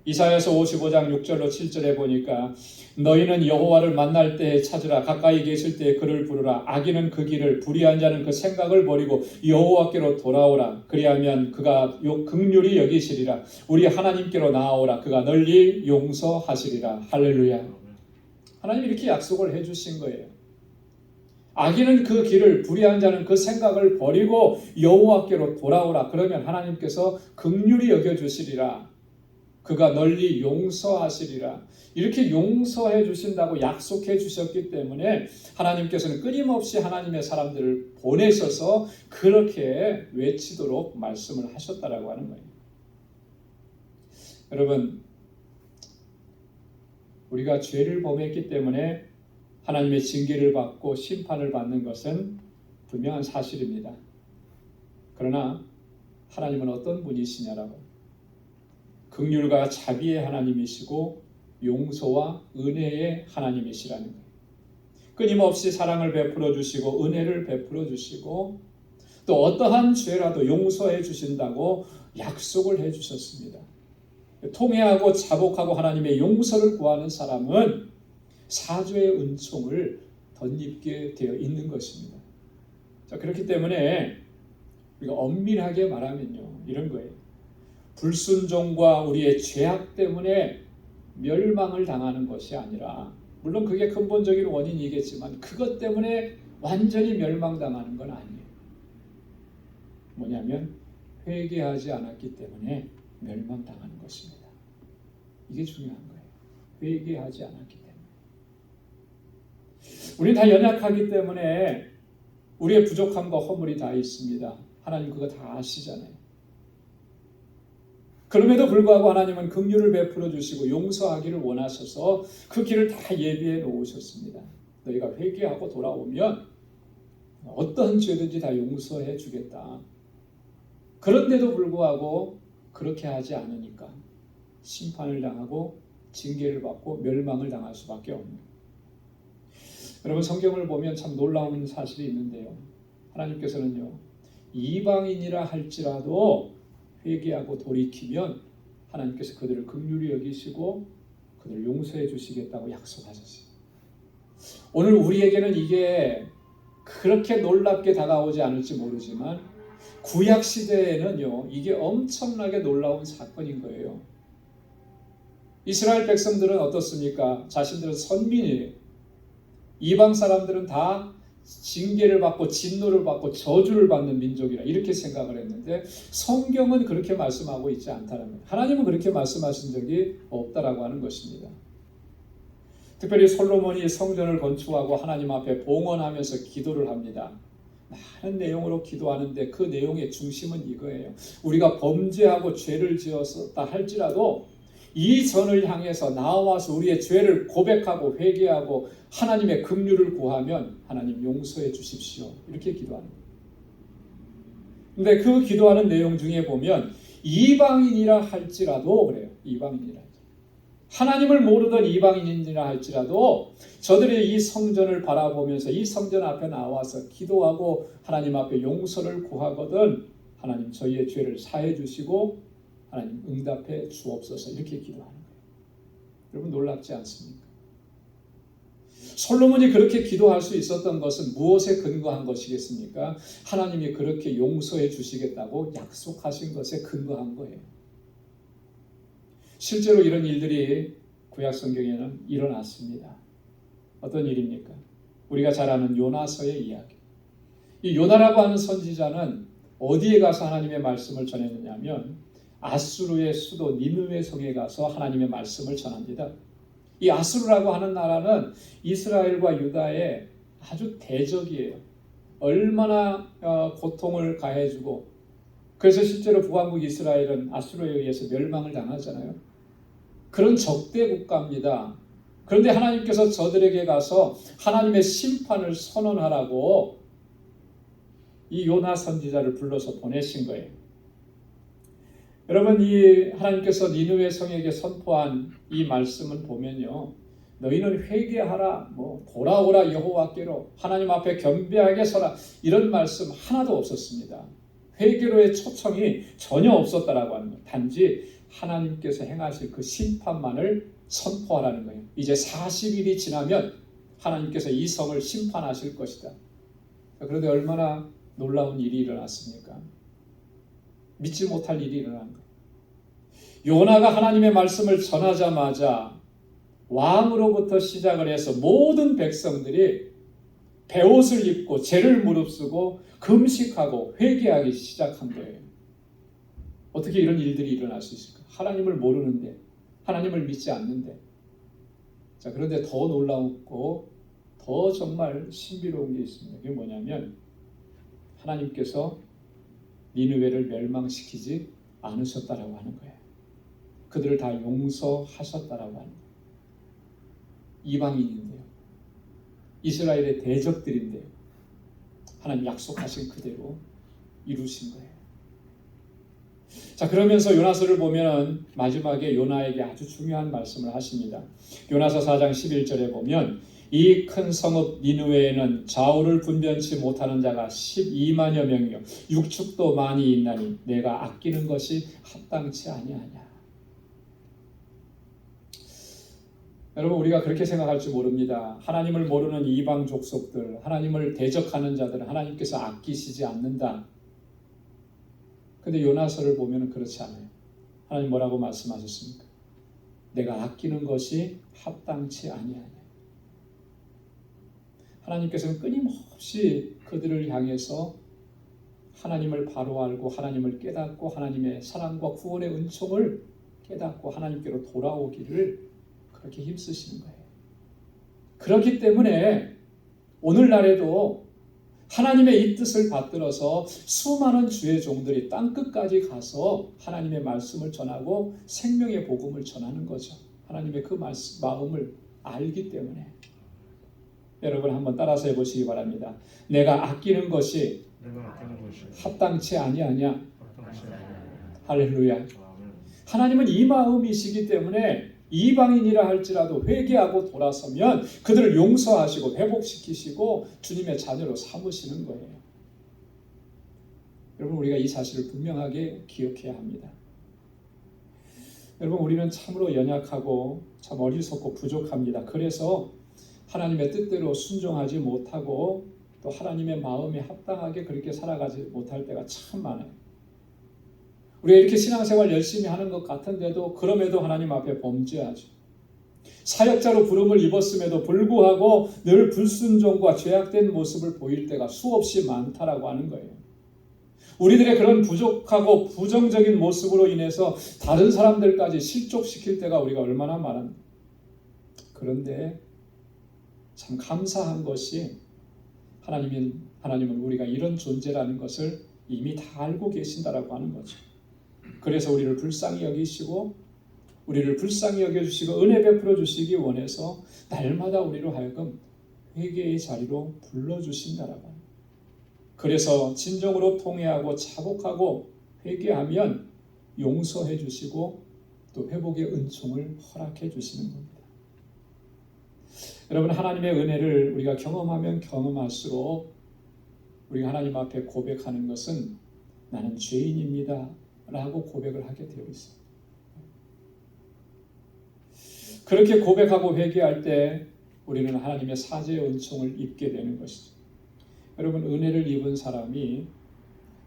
이사야서 55장 6절로 7절에 보니까 너희는 여호와를 만날 때에 찾으라 가까이 계실 때에 그를 부르라 악인은 그 길을 불의한 자는 그 생각을 버리고 여호와께로 돌아오라 그리하면 그가 긍휼히 여기시리라 우리 하나님께로 나아오라 그가 널리 용서하시리라. 할렐루야. 하나님이 이렇게 약속을 해주신 거예요. 악인은 그 길을 불의한 자는 그 생각을 버리고 여호와께로 돌아오라 그러면 하나님께서 긍휼히 여겨주시리라 그가 널리 용서하시리라. 이렇게 용서해 주신다고 약속해 주셨기 때문에 하나님께서는 끊임없이 하나님의 사람들을 보내셔서 그렇게 외치도록 말씀을 하셨다라고 하는 거예요. 여러분, 우리가 죄를 범했기 때문에 하나님의 징계를 받고 심판을 받는 것은 분명한 사실입니다. 그러나 하나님은 어떤 분이시냐라고 긍휼과 자비의 하나님이시고 용서와 은혜의 하나님이시라는 거예요. 끊임없이 사랑을 베풀어 주시고 은혜를 베풀어 주시고 또 어떠한 죄라도 용서해 주신다고 약속을 해 주셨습니다. 통회하고 자복하고 하나님의 용서를 구하는 사람은 사죄의 은총을 덧입게 되어 있는 것입니다. 자, 그렇기 때문에 우리가 엄밀하게 말하면요, 이런 거예요. 불순종과 우리의 죄악 때문에 멸망을 당하는 것이 아니라, 물론 그게 근본적인 원인이겠지만 그것 때문에 완전히 멸망당하는 건 아니에요. 뭐냐면 회개하지 않았기 때문에 멸망당하는 것입니다. 이게 중요한 거예요. 회개하지 않았기 때문에. 우리는 다 연약하기 때문에 우리의 부족함과 허물이 다 있습니다. 하나님 그거 다 아시잖아요. 그럼에도 불구하고 하나님은 긍휼을 베풀어 주시고 용서하기를 원하셔서 그 길을 다 예비해 놓으셨습니다. 너희가 회개하고 돌아오면 어떤 죄든지 다 용서해 주겠다. 그런데도 불구하고 그렇게 하지 않으니까 심판을 당하고 징계를 받고 멸망을 당할 수밖에 없는 거예요. 여러분, 성경을 보면 참 놀라운 사실이 있는데요. 하나님께서는요, 이방인이라 할지라도 회개하고 돌이키면 하나님께서 그들을 긍휼히 여기시고 그들을 용서해 주시겠다고 약속하셨어요. 오늘 우리에게는 이게 그렇게 놀랍게 다가오지 않을지 모르지만 구약 시대에는요, 이게 엄청나게 놀라운 사건인 거예요. 이스라엘 백성들은 어떻습니까? 자신들은 선민이에요. 이방 사람들은 다 징계를 받고 진노를 받고 저주를 받는 민족이라 이렇게 생각을 했는데 성경은 그렇게 말씀하고 있지 않다는 거예요. 하나님은 그렇게 말씀하신 적이 없다라고 하는 것입니다. 특별히 솔로몬이 성전을 건축하고 하나님 앞에 봉헌하면서 기도를 합니다. 많은 내용으로 기도하는데 그 내용의 중심은 이거예요. 우리가 범죄하고 죄를 지었다 할지라도 이 전을 향해서 나와서 우리의 죄를 고백하고 회개하고 하나님의 긍휼을 구하면 하나님 용서해 주십시오. 이렇게 기도하는 거예요. 근데 그 기도하는 내용 중에 보면 이방인이라 할지라도 그래요. 이방인이라 하나님을 모르던 이방인이라 할지라도 저들이 이 성전을 바라보면서 이 성전 앞에 나와서 기도하고 하나님 앞에 용서를 구하거든 하나님 저희의 죄를 사해 주시고 하나님 응답해 주옵소서 이렇게 기도하는 거예요. 여러분 놀랍지 않습니까? 솔로몬이 그렇게 기도할 수 있었던 것은 무엇에 근거한 것이겠습니까? 하나님이 그렇게 용서해 주시겠다고 약속하신 것에 근거한 거예요. 실제로 이런 일들이 구약 성경에는 일어났습니다. 어떤 일입니까? 우리가 잘 아는 요나서의 이야기. 이 요나라고 하는 선지자는 어디에 가서 하나님의 말씀을 전했느냐면 아수르의 수도 니느웨 성에 가서 하나님의 말씀을 전합니다. 이 아수르라고 하는 나라는 이스라엘과 유다의 아주 대적이에요. 얼마나 고통을 가해주고 그래서 실제로 북왕국 이스라엘은 아수르에 의해서 멸망을 당하잖아요. 그런 적대 국가입니다. 그런데 하나님께서 저들에게 가서 하나님의 심판을 선언하라고 이 요나 선지자를 불러서 보내신 거예요. 여러분 이 하나님께서 니느웨 성에게 선포한 이 말씀은 보면요. 너희는 회개하라, 돌아오라 여호와께로 하나님 앞에 겸비하게 서라 이런 말씀 하나도 없었습니다. 회개로의 초청이 전혀 없었다라고 하는 거예요. 단지 하나님께서 행하실 그 심판만을 선포하라는 거예요. 이제 40일이 지나면 하나님께서 이 성을 심판하실 것이다. 그런데 얼마나 놀라운 일이 일어났습니까? 믿지 못할 일이 일어난 거예요. 요나가 하나님의 말씀을 전하자마자 왕으로부터 시작을 해서 모든 백성들이 베옷을 입고 죄를 무릅쓰고 금식하고 회개하기 시작한 거예요. 어떻게 이런 일들이 일어날 수 있을까? 하나님을 모르는데, 하나님을 믿지 않는데. 자, 그런데 더 놀라웠고 더 정말 신비로운 게 있습니다. 그게 뭐냐면 하나님께서 니느웨를 멸망시키지 않으셨다라고 하는 거예요. 그들을 다 용서하셨다라고 하는 거예요. 이방인인데요. 이스라엘의 대적들인데요. 하나님 약속하신 그대로 이루신 거예요. 자, 그러면서 요나서를 보면 마지막에 요나에게 아주 중요한 말씀을 하십니다. 요나서 4장 11절에 보면 이 큰 성읍 니느웨에는 좌우를 분변치 못하는 자가 12만여 명이요 육축도 많이 있나니 내가 아끼는 것이 합당치 아니하냐. 여러분, 우리가 그렇게 생각할지 모릅니다. 하나님을 모르는 이방 족속들, 하나님을 대적하는 자들은 하나님께서 아끼시지 않는다. 근데 요나서를 보면 그렇지 않아요. 하나님 뭐라고 말씀하셨습니까? 내가 아끼는 것이 합당치 아니하냐. 하나님께서는 끊임없이 그들을 향해서 하나님을 바로 알고 하나님을 깨닫고 하나님의 사랑과 구원의 은총을 깨닫고 하나님께로 돌아오기를 그렇게 힘쓰시는 거예요. 그렇기 때문에 오늘날에도 하나님의 이 뜻을 받들어서 수많은 주의 종들이 땅끝까지 가서 하나님의 말씀을 전하고 생명의 복음을 전하는 거죠. 하나님의 그 마음을 알기 때문에. 여러분 한번 따라서 해보시기 바랍니다. 내가 아끼는 것이 합당치 아니하냐. 할렐루야. 하나님은 이 마음이시기 때문에 이방인이라 할지라도 회개하고 돌아서면 그들을 용서하시고 회복시키시고 주님의 자녀로 삼으시는 거예요. 여러분, 우리가 이 사실을 분명하게 기억해야 합니다. 여러분, 우리는 참으로 연약하고 참 어리석고 부족합니다. 그래서 하나님의 뜻대로 순종하지 못하고 또 하나님의 마음에 합당하게 그렇게 살아가지 못할 때가 참 많아요. 우리가 이렇게 신앙생활 열심히 하는 것 같은데도 그럼에도 하나님 앞에 범죄하죠. 사역자로 부름을 입었음에도 불구하고 늘 불순종과 죄악된 모습을 보일 때가 수없이 많다라고 하는 거예요. 우리들의 그런 부족하고 부정적인 모습으로 인해서 다른 사람들까지 실족시킬 때가 우리가 얼마나 많은가. 그런데 참 감사한 것이 하나님은 우리가 이런 존재라는 것을 이미 다 알고 계신다라고 하는 거죠. 그래서 우리를 불쌍히 여기시고 우리를 불쌍히 여겨주시고 은혜 베풀어 주시기 원해서 날마다 우리로 하여금 회개의 자리로 불러주신다라고 합니다. 그래서 진정으로 통회하고 자복하고 회개하면 용서해 주시고 또 회복의 은총을 허락해 주시는 겁니다. 여러분, 하나님의 은혜를 우리가 경험하면 경험할수록 우리가 하나님 앞에 고백하는 것은 나는 죄인입니다 라고 고백을 하게 되어 있습니다. 그렇게 고백하고 회개할 때 우리는 하나님의 사죄의 은총을 입게 되는 것이죠. 여러분, 은혜를 입은 사람이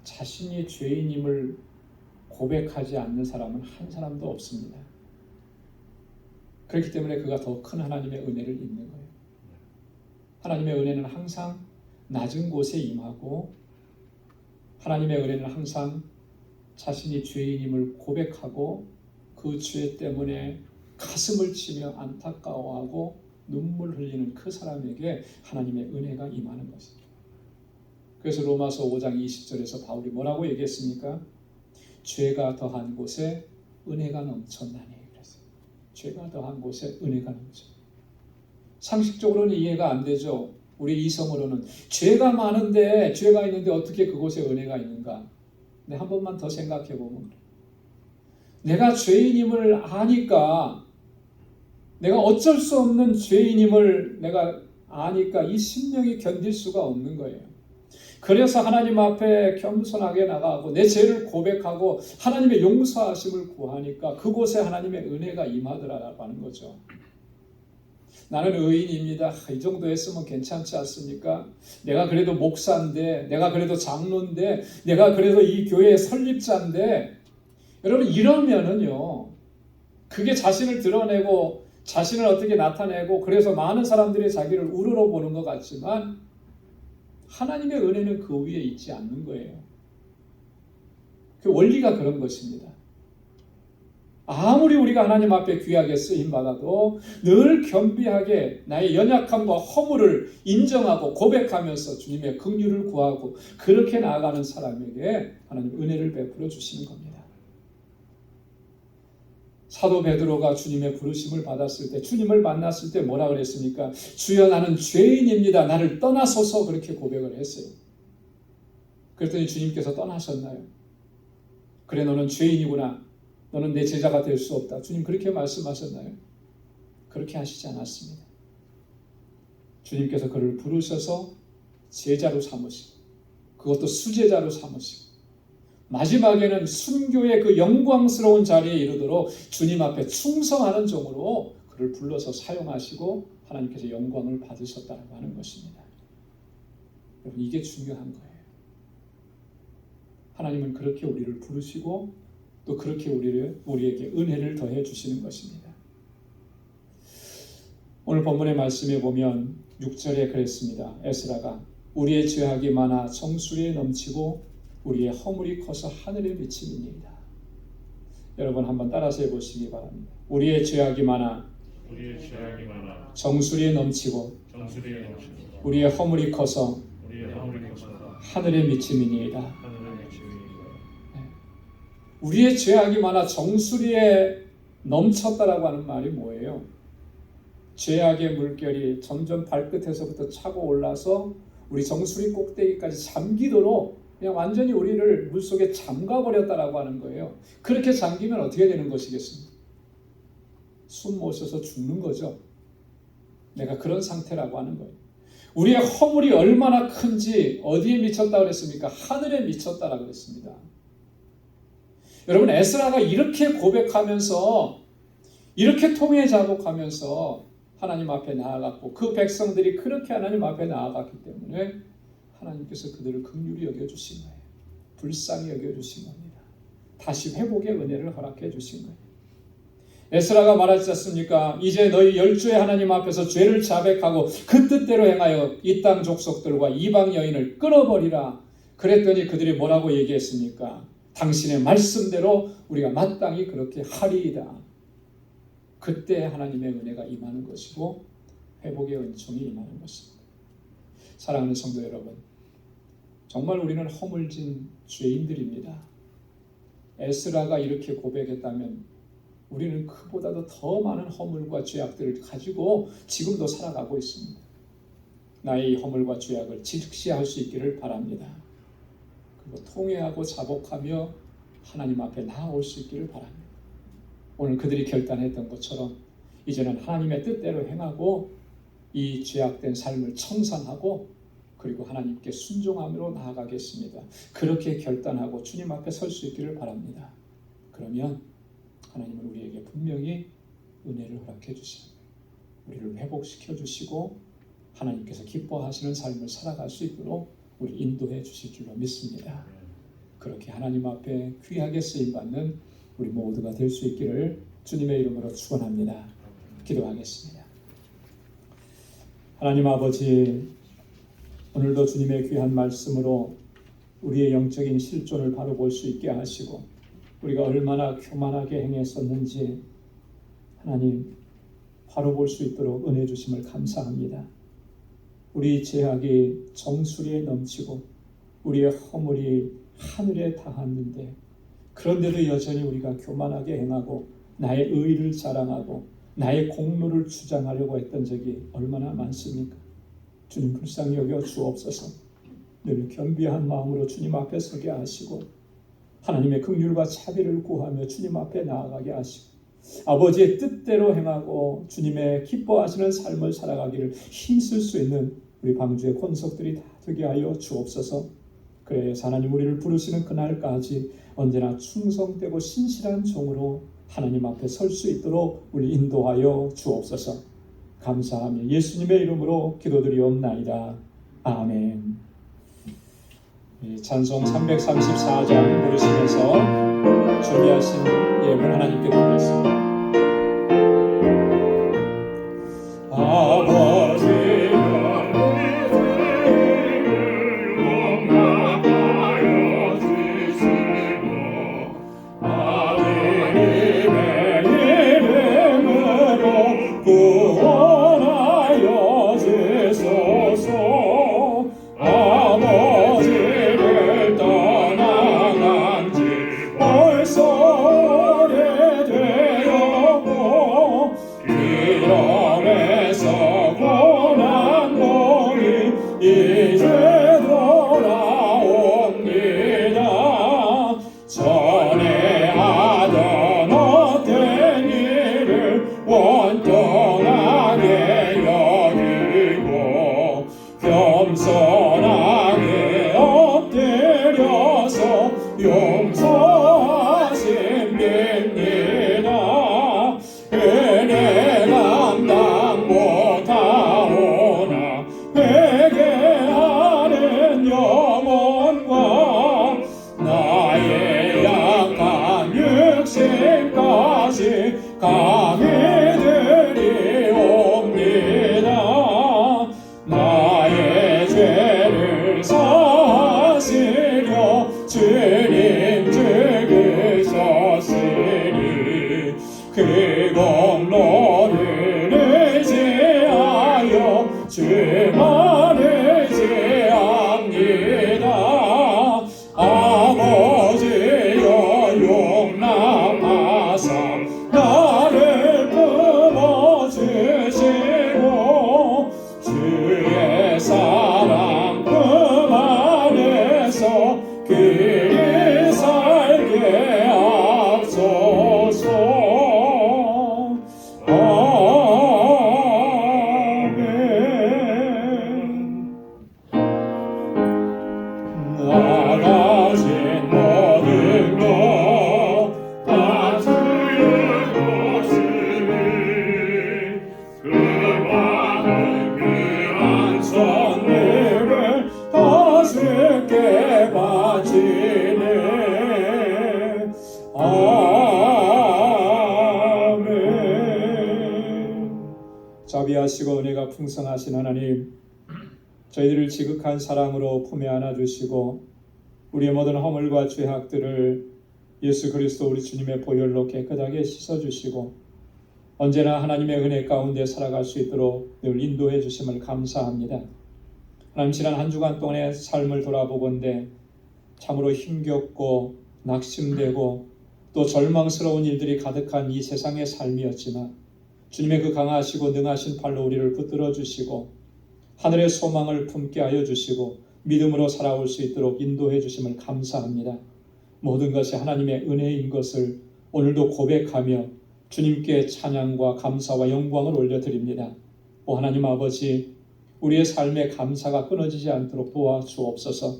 자신이 죄인임을 고백하지 않는 사람은 한 사람도 없습니다. 그렇기 때문에 그가 더 큰 하나님의 은혜를 입는 거예요. 하나님의 은혜는 항상 낮은 곳에 임하고 하나님의 은혜는 항상 자신이 죄인임을 고백하고 그 죄 때문에 가슴을 치며 안타까워하고 눈물 흘리는 그 사람에게 하나님의 은혜가 임하는 것입니다. 그래서 로마서 5장 20절에서 바울이 뭐라고 얘기했습니까? 죄가 더한 곳에 은혜가 넘쳤나니. 그랬어요. 죄가 더한 곳에 은혜가 넘쳐. 상식적으로는 이해가 안 되죠. 우리 이성으로는 죄가 많은데 죄가 있는데 어떻게 그곳에 은혜가 있는가? 근데 한 번만 더 생각해 보면 내가 죄인임을 아니까 내가 어쩔 수 없는 죄인임을 내가 아니까 이 심령이 견딜 수가 없는 거예요. 그래서 하나님 앞에 겸손하게 나가고 내 죄를 고백하고 하나님의 용서하심을 구하니까 그곳에 하나님의 은혜가 임하더라라고 하는 거죠. 나는 의인입니다. 이 정도 했으면 괜찮지 않습니까? 내가 그래도 목사인데, 내가 그래도 장로인데, 내가 그래도 이 교회의 설립자인데, 여러분 이러면은요, 그게 자신을 드러내고 자신을 어떻게 나타내고 그래서 많은 사람들이 자기를 우러러 보는 것 같지만 하나님의 은혜는 그 위에 있지 않는 거예요. 그 원리가 그런 것입니다. 아무리 우리가 하나님 앞에 귀하게 쓰임받아도 늘 겸비하게 나의 연약함과 허물을 인정하고 고백하면서 주님의 긍휼을 구하고 그렇게 나아가는 사람에게 하나님 은혜를 베풀어 주시는 겁니다. 사도 베드로가 주님의 부르심을 받았을 때, 주님을 만났을 때 뭐라 그랬습니까? 주여 나는 죄인입니다. 나를 떠나소서 그렇게 고백을 했어요. 그랬더니 주님께서 떠나셨나요? 그래 너는 죄인이구나. 너는 내 제자가 될 수 없다. 주님 그렇게 말씀하셨나요? 그렇게 하시지 않았습니다. 주님께서 그를 부르셔서 제자로 삼으시고 그것도 수제자로 삼으시고 마지막에는 순교의 그 영광스러운 자리에 이르도록 주님 앞에 충성하는 종으로 그를 불러서 사용하시고 하나님께서 영광을 받으셨다고 하는 것입니다. 여러분 이게 중요한 거예요. 하나님은 그렇게 우리를 부르시고 또 그렇게 우리에게 은혜를 더해 주시는 것입니다. 오늘 본문의 말씀에 보면 6절에 그랬습니다. 에스라가 우리의 죄악이 많아 정수리에 넘치고 우리의 허물이 커서 하늘에 미치니이다. 여러분 한번 따라서 해보시기 바랍니다. 우리의 죄악이 많아 정수리에 넘치고 우리의 허물이 커서 하늘에 미치니이다. 우리의 죄악이 많아 정수리에 넘쳤다라고 하는 말이 뭐예요? 죄악의 물결이 점점 발끝에서부터 차고 올라서 우리 정수리 꼭대기까지 잠기도록 그냥 완전히 우리를 물속에 잠가버렸다라고 하는 거예요. 그렇게 잠기면 어떻게 되는 것이겠습니까? 숨 못 쉬어서 죽는 거죠. 내가 그런 상태라고 하는 거예요. 우리의 허물이 얼마나 큰지 어디에 미쳤다고 그랬습니까? 하늘에 미쳤다라고 그랬습니다. 여러분 에스라가 이렇게 고백하면서 이렇게 통회 자복하면서 하나님 앞에 나아갔고 그 백성들이 그렇게 하나님 앞에 나아갔기 때문에 하나님께서 그들을 긍휼히 여겨주신 거예요. 불쌍히 여겨주신 겁니다. 다시 회복의 은혜를 허락해 주신 거예요. 에스라가 말하지 않습니까? 이제 너희 열주의 하나님 앞에서 죄를 자백하고 그 뜻대로 행하여 이 땅 족속들과 이방 여인을 끊어버리라. 그랬더니 그들이 뭐라고 얘기했습니까? 당신의 말씀대로 우리가 마땅히 그렇게 하리이다. 그때 하나님의 은혜가 임하는 것이고 회복의 은총이 임하는 것입니다. 사랑하는 성도 여러분, 정말 우리는 허물진 죄인들입니다. 에스라가 이렇게 고백했다면 우리는 그보다도 더 많은 허물과 죄악들을 가지고 지금도 살아가고 있습니다. 나의 이 허물과 죄악을 직시할 수 있기를 바랍니다. 그리고 통회하고 자복하며 하나님 앞에 나아올 수 있기를 바랍니다. 오늘 그들이 결단했던 것처럼 이제는 하나님의 뜻대로 행하고 이 죄악된 삶을 청산하고 그리고 하나님께 순종함으로 나아가겠습니다. 그렇게 결단하고 주님 앞에 설 수 있기를 바랍니다. 그러면 하나님은 우리에게 분명히 은혜를 허락해 주시고 우리를 회복시켜 주시고 하나님께서 기뻐하시는 삶을 살아갈 수 있도록 우리 인도해 주실 줄로 믿습니다. 그렇게 하나님 앞에 귀하게 쓰임받는 우리 모두가 될 수 있기를 주님의 이름으로 축원합니다. 기도하겠습니다. 하나님 아버지, 오늘도 주님의 귀한 말씀으로 우리의 영적인 실존을 바로 볼 수 있게 하시고 우리가 얼마나 교만하게 행했었는지 하나님 바로 볼 수 있도록 은혜 주심을 감사합니다. 우리 죄악이 정수리에 넘치고 우리의 허물이 하늘에 닿았는데 그런데도 여전히 우리가 교만하게 행하고 나의 의를 자랑하고 나의 공로를 주장하려고 했던 적이 얼마나 많습니까? 주님 불쌍히 여겨 주옵소서. 늘 겸비한 마음으로 주님 앞에 서게 하시고 하나님의 긍휼과 자비를 구하며 주님 앞에 나아가게 하시고 아버지의 뜻대로 행하고 주님의 기뻐하시는 삶을 살아가기를 힘쓸 수 있는 우리 방주의 권속들이 다 되게 하여 주옵소서. 그래서 하나님 우리를 부르시는 그날까지 언제나 충성되고 신실한 종으로 하나님 앞에 설 수 있도록 우리 인도하여 주옵소서. 감사하며 예수님의 이름으로 기도드리옵나이다. 아멘. 찬송 334장 부르시면서 준비하신 예물 하나님께 드리겠습니다.
벌써 오래된
용서하심 빕니다. 은혜 감당 못하오나 회개하는 영혼과 나의 약한 육신까지 감히 드리옵니다. 나의 죄를 사시려 주님 죽으셨으니 그 공로를 의지하여 주만 의지합니다. 아버지여 용납하사 나를 품어주시고 주의 사랑 품 안에서 그리 살게 하소서. 나가진 모든 것다 주의 것이니 그 많은 귀한 선물을 다 주께 바치네. 아멘. 자비하시고 은혜가 풍성하신 하나님, 저희들을 지극한 사랑으로 품에 안아주시고 우리의 모든 허물과 죄악들을 예수 그리스도 우리 주님의 보혈로 깨끗하게 씻어주시고 언제나 하나님의 은혜 가운데 살아갈 수 있도록 늘 인도해 주심을 감사합니다. 하나님, 지난 한 주간 동안의 삶을 돌아보건대 참으로 힘겹고 낙심되고 또 절망스러운 일들이 가득한 이 세상의 삶이었지만 주님의 그 강하시고 능하신 팔로 우리를 붙들어 주시고 하늘의 소망을 품게 하여 주시고 믿음으로 살아올 수 있도록 인도해 주심을 감사합니다. 모든 것이 하나님의 은혜인 것을 오늘도 고백하며 주님께 찬양과 감사와 영광을 올려드립니다. 오 하나님 아버지, 우리의 삶에 감사가 끊어지지 않도록 도와주옵소서.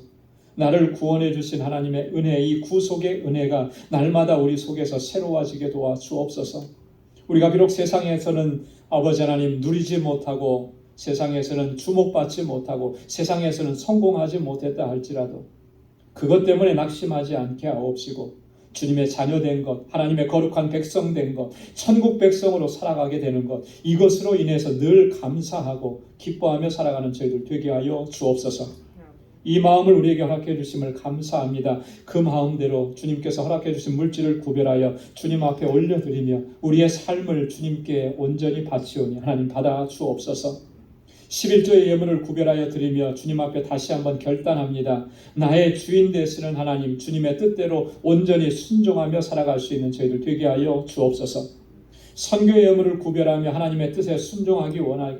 나를 구원해 주신 하나님의 은혜, 이 구속의 은혜가 날마다 우리 속에서 새로워지게 도와주옵소서. 우리가 비록 세상에서는 아버지 하나님 누리지 못하고 세상에서는 주목받지 못하고 세상에서는 성공하지 못했다 할지라도 그것 때문에 낙심하지 않게 하옵시고 주님의 자녀된 것, 하나님의 거룩한 백성된 것, 천국 백성으로 살아가게 되는 것, 이것으로 인해서 늘 감사하고 기뻐하며 살아가는 저희들 되게 하여 주옵소서. 이 마음을 우리에게 허락해 주심을 감사합니다. 그 마음대로 주님께서 허락해 주신 물질을 구별하여 주님 앞에 올려드리며 우리의 삶을 주님께 온전히 바치오니 하나님 받아 주옵소서. 11조의 예물을 구별하여 드리며 주님 앞에 다시 한번 결단합니다. 나의 주인 되시는 하나님, 주님의 뜻대로 온전히 순종하며 살아갈 수 있는 저희들 되게 하여 주옵소서. 선교의 예물을 구별하며 하나님의 뜻에 순종하기 원하기,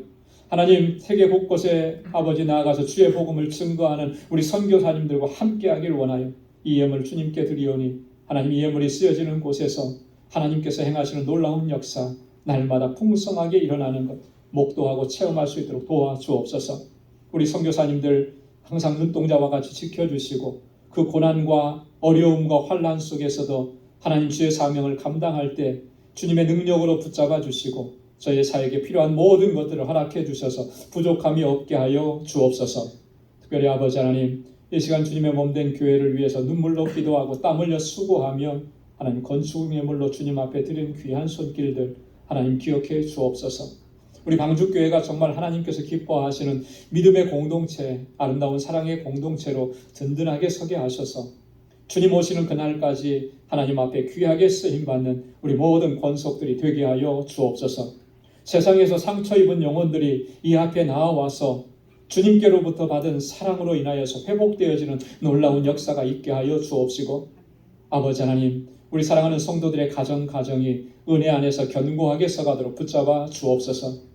하나님 세계 곳곳에 아버지 나아가서 주의 복음을 증거하는 우리 선교사님들과 함께하길 원하여 이 예물을 주님께 드리오니 하나님 이 예물이 쓰여지는 곳에서 하나님께서 행하시는 놀라운 역사 날마다 풍성하게 일어나는 것 목도하고 체험할 수 있도록 도와주옵소서. 우리 선교사님들 항상 눈동자와 같이 지켜주시고 그 고난과 어려움과 환난 속에서도 하나님 주의 사명을 감당할 때 주님의 능력으로 붙잡아 주시고 저희의 사역에 필요한 모든 것들을 허락해 주셔서 부족함이 없게 하여 주옵소서. 특별히 아버지 하나님, 이 시간 주님의 몸된 교회를 위해서 눈물로 기도하고 땀 흘려 수고하며 하나님 건축의 물로 주님 앞에 드린 귀한 손길들 하나님 기억해 주옵소서. 우리 방주교회가 정말 하나님께서 기뻐하시는 믿음의 공동체, 아름다운 사랑의 공동체로 든든하게 서게 하셔서 주님 오시는 그날까지 하나님 앞에 귀하게 쓰임받는 우리 모든 권속들이 되게 하여 주옵소서. 세상에서 상처 입은 영혼들이 이 앞에 나와서 주님께로부터 받은 사랑으로 인하여서 회복되어지는 놀라운 역사가 있게 하여 주옵시고 아버지 하나님, 우리 사랑하는 성도들의 가정이 은혜 안에서 견고하게 서가도록 붙잡아 주옵소서.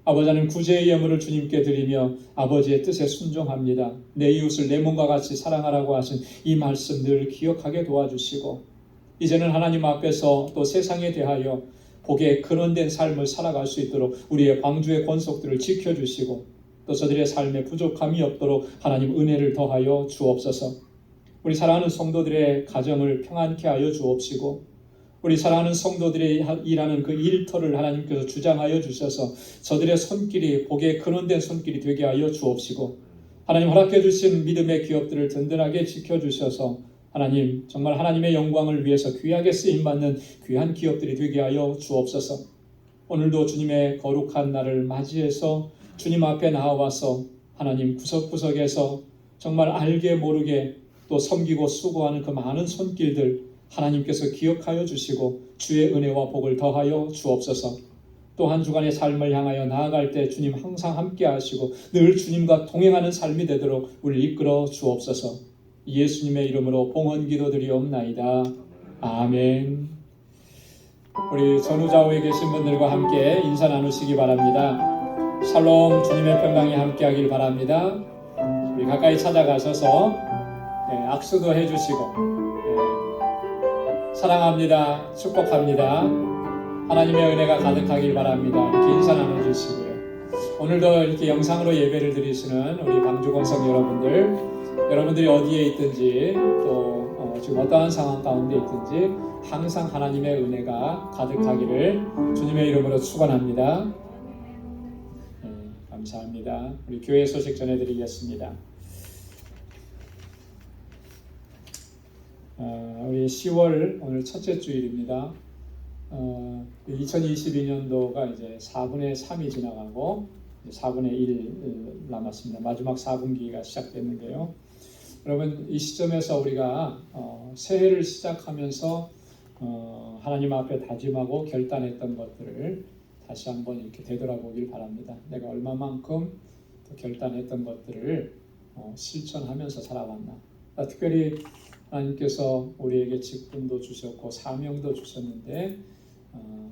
아버지 하나님, 구제의 예물을 주님께 드리며 아버지의 뜻에 순종합니다. 내 이웃을 내 몸과 같이 사랑하라고 하신 이 말씀 늘 기억하게 도와주시고 이제는 하나님 앞에서 또 세상에 대하여 복에 근원된 삶을 살아갈 수 있도록 우리의 방주의 권속들을 지켜주시고 또 저들의 삶에 부족함이 없도록 하나님 은혜를 더하여 주옵소서. 우리 사랑하는 성도들의 가정을 평안케 하여 주옵시고 우리 사랑하는 성도들이 일하는 그 일터를 하나님께서 주장하여 주셔서 저들의 손길이 복의 근원된 손길이 되게 하여 주옵시고 하나님 허락해 주신 믿음의 기업들을 든든하게 지켜주셔서 하나님 정말 하나님의 영광을 위해서 귀하게 쓰임받는 귀한 기업들이 되게 하여 주옵소서. 오늘도 주님의 거룩한 날을 맞이해서 주님 앞에 나와서 하나님 구석구석에서 정말 알게 모르게 또 섬기고 수고하는 그 많은 손길들 하나님께서 기억하여 주시고 주의 은혜와 복을 더하여 주옵소서. 또 한 주간의 삶을 향하여 나아갈 때 주님 항상 함께 하시고 늘 주님과 동행하는 삶이 되도록 우리를 이끌어 주옵소서. 예수님의 이름으로 봉헌 기도드리옵나이다. 아멘. 우리 전후좌우에 계신 분들과 함께 인사 나누시기 바랍니다. 샬롬, 주님의 평강이 함께하길 바랍니다. 우리 가까이 찾아가셔서 악수도 해주시고 사랑합니다, 축복합니다, 하나님의 은혜가 가득하길 바랍니다. 이렇게 인사 나눠주시고요. 오늘도 이렇게 영상으로 예배를 드리시는 우리 방주건성 여러분들이 어디에 있든지 또 지금 어떠한 상황 가운데 있든지 항상 하나님의 은혜가 가득하기를 주님의 이름으로 축원합니다. 감사합니다. 우리 교회 소식 전해드리겠습니다. 우리 10월 오늘 첫째 주일입니다. 2022년도가 이제 4분의 3이 지나가고 4분의 1 남았습니다. 마지막 4분기가 시작됐는데요. 여러분 이 시점에서 우리가 새해를 시작하면서 하나님 앞에 다짐하고 결단했던 것들을 다시 한번 이렇게 되돌아보길 바랍니다. 내가 얼마만큼 결단했던 것들을 실천하면서 살아왔나. 특별히 하나님께서 우리에게 직분도 주셨고 사명도 주셨는데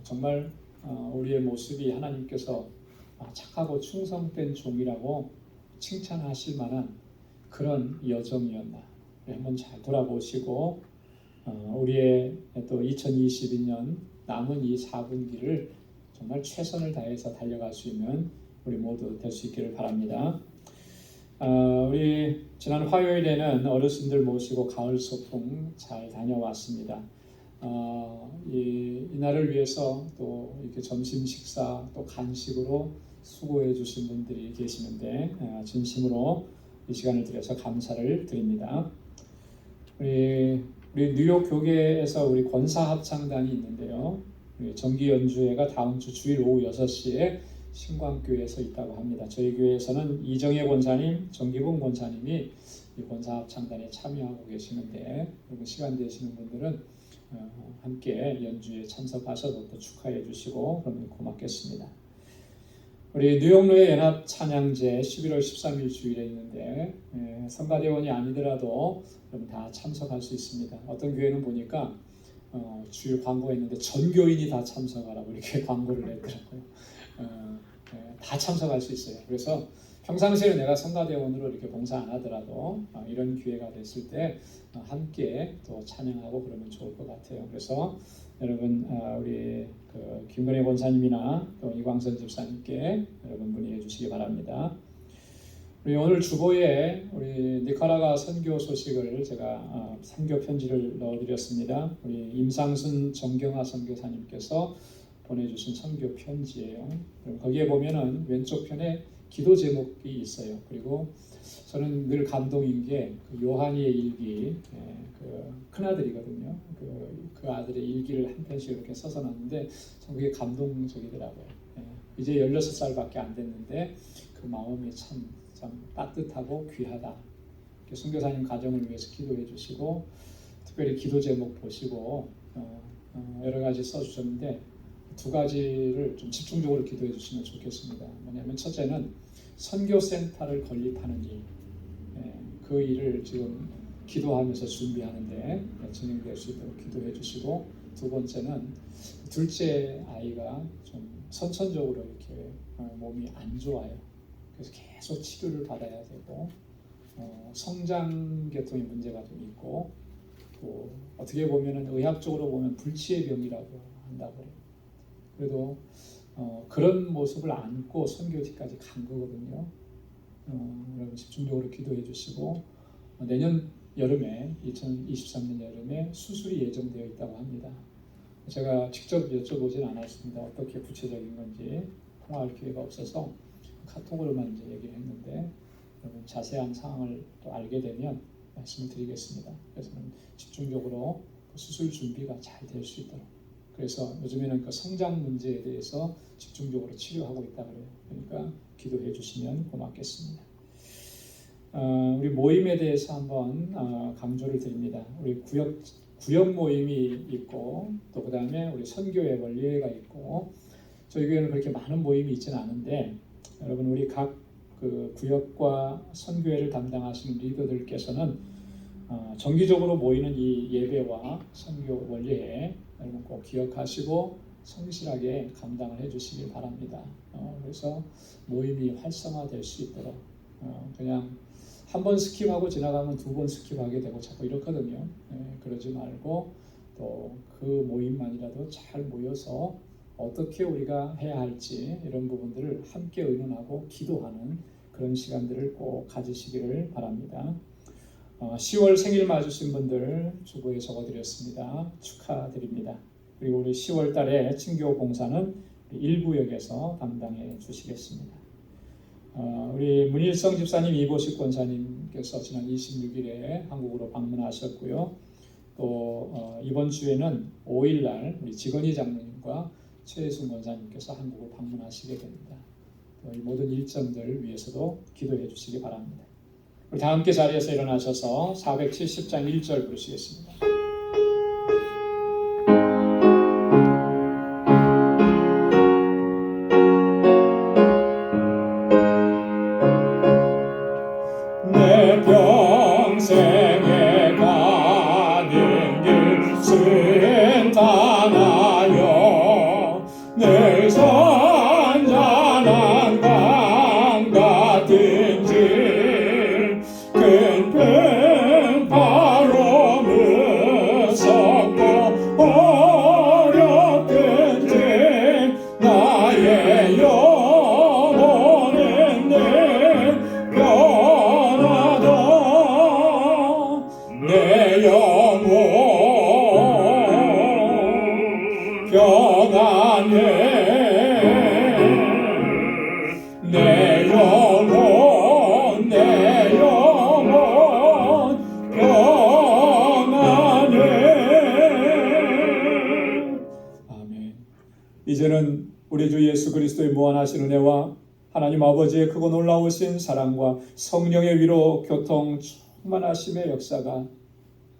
정말 우리의 모습이 하나님께서 착하고 충성된 종이라고 칭찬하실 만한 그런 여정이었나 한번 잘 돌아보시고 우리의 또 2022년 남은 이 4분기를 정말 최선을 다해서 달려갈 수 있는 우리 모두 될 수 있기를 바랍니다. 우리 지난 화요일에는 어르신들 모시고 가을 소풍 잘 다녀왔습니다. 이날을 위해서 또 이렇게 점심 식사 또 간식으로 수고해 주신 분들이 계시는데 진심으로 이 시간을 들여서 감사를 드립니다. 우리 뉴욕 교계에서 우리 권사 합창단이 있는데요. 정기 연주회가 다음 주 주일 오후 6시에 신광교회에서 있다고 합니다. 저희 교회에서는 이정혜 권사님, 정기봉 권사님이 이 권사 합창단에 참여하고 계시는데 여러분 시간 되시는 분들은 함께 연주에 참석하셔서 또 축하해 주시고 그러면 고맙겠습니다. 우리 뉴욕로의 연합 찬양제 11월 13일 주일에 있는데 성가대원이 아니더라도 여러분 다 참석할 수 있습니다. 어떤 교회는 보니까 주일 광고했는데 전 교인이 다 참석하라고 이렇게 광고를 냈더라고요. 다 참석할 수 있어요. 그래서 평상시에 내가 성가대원으로 이렇게 봉사 안 하더라도 이런 기회가 됐을 때 함께 또 찬양하고 그러면 좋을 것 같아요. 그래서 여러분 우리 김건희 권사님이나 또 이광선 집사님께 여러분 문의해 주시기 바랍니다. 우리 오늘 주보에 우리 니카라과 선교 소식을 제가 선교 편지를 넣어드렸습니다. 우리 임상순 정경화 선교사님께서 보내주신 선교 편지예요. 거기에 보면은 왼쪽 편에 기도 제목이 있어요. 그리고 저는 늘 감동인 게 요한이의 일기, 그 큰아들이거든요. 그 아들의 일기를 한 편씩 이렇게 써서 놨는데 참 그게 감동적이더라고요. 이제 16살밖에 안 됐는데 그 마음이 참 따뜻하고 귀하다. 선교사님 가정을 위해서 기도해 주시고 특별히 기도 제목 보시고 여러 가지 써주셨는데 두 가지를 좀 집중적으로 기도해 주시면 좋겠습니다. 뭐냐면 첫째는 선교센터를 건립하는 일, 그 일을 지금 기도하면서 준비하는데 진행될 수 있도록 기도해 주시고 두 번째는 둘째 아이가 좀 선천적으로 이렇게 몸이 안 좋아요. 그래서 계속 치료를 받아야 되고 성장 계통의 문제가 좀 있고 또 어떻게 보면은 의학적으로 보면 불치의 병이라고 한다고 해요. 그래도 그런 모습을 안고 선교지까지 간 거거든요. 여러분 집중적으로 기도해 주시고 내년 여름에 2023년 여름에 수술이 예정되어 있다고 합니다. 제가 직접 여쭤보진 않았습니다. 어떻게 구체적인 건지 통화할 기회가 없어서 카톡으로만 이제 얘기를 했는데 여러분 자세한 사항을 또 알게 되면 말씀을 드리겠습니다. 그래서 집중적으로 수술 준비가 잘 될 수 있도록 그래서 요즘에는 그 성장 문제에 대해서 집중적으로 치료하고 있다 그래요. 그러니까 기도해 주시면 고맙겠습니다. 우리 모임에 대해서 한번 강조를 드립니다. 우리 구역 모임이 있고 또 그 다음에 우리 선교회 원리회가 있고 저희 교회는 그렇게 많은 모임이 있지는 않은데 여러분 우리 각 그 구역과 선교회를 담당하시는 리더들께서는 정기적으로 모이는 이 예배와 선교 원리회 여러분 꼭 기억하시고 성실하게 감당을 해주시길 바랍니다. 그래서 모임이 활성화될 수 있도록 그냥 한 번 스킵하고 지나가면 두 번 스킵하게 되고 자꾸 이렇거든요. 그러지 말고 또 그 모임만이라도 잘 모여서 어떻게 우리가 해야 할지 이런 부분들을 함께 의논하고 기도하는 그런 시간들을 꼭 가지시기를 바랍니다. 10월 생일 맞으신 분들 주보에 적어드렸습니다. 축하드립니다. 그리고 우리 10월 달에 친교 봉사는 1구역에서 담당해 주시겠습니다. 우리 문일성 집사님, 이보식 권사님께서 지난 26일에 한국으로 방문하셨고요. 또 이번 주에는 5일날 우리 지건희 장로님과 최혜순 권사님께서 한국을 방문하시게 됩니다. 이 모든 일정들 위해서도 기도해 주시기 바랍니다. 우리 다 함께 자리에서 일어나셔서 470장 1절 부르시겠습니다. 내 평생에 가는 길 순탄하여 늘 선전한 강 같은 길 큰 바로 무섭고 어렵든지 나의 영혼은 늘 변하다 내 영혼 변하네 내 영혼 변하네. 아멘. 이제는 우리 주 예수 그리스도의 무한하신 은혜와 하나님 아버지의 크고 놀라우신 사랑과 성령의 위로 교통 충만하심의 역사가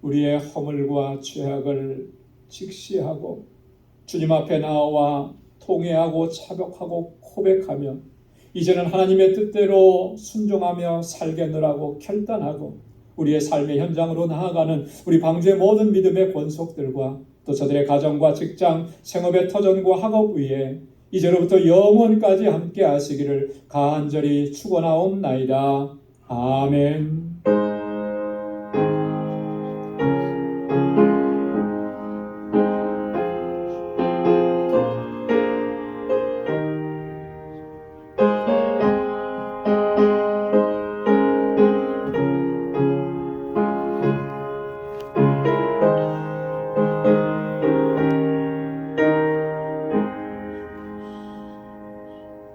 우리의 허물과 죄악을 직시하고 주님 앞에 나와 통회하고 차벽하고 고백하며 이제는 하나님의 뜻대로 순종하며 살겠노라고 결단하고 우리의 삶의 현장으로 나아가는 우리 방주의 모든 믿음의 권속들과 또 저들의 가정과 직장, 생업의 터전과 학업 위에 이제로부터 영원까지 함께 하시기를 간절히 축원하옵나이다. 아멘.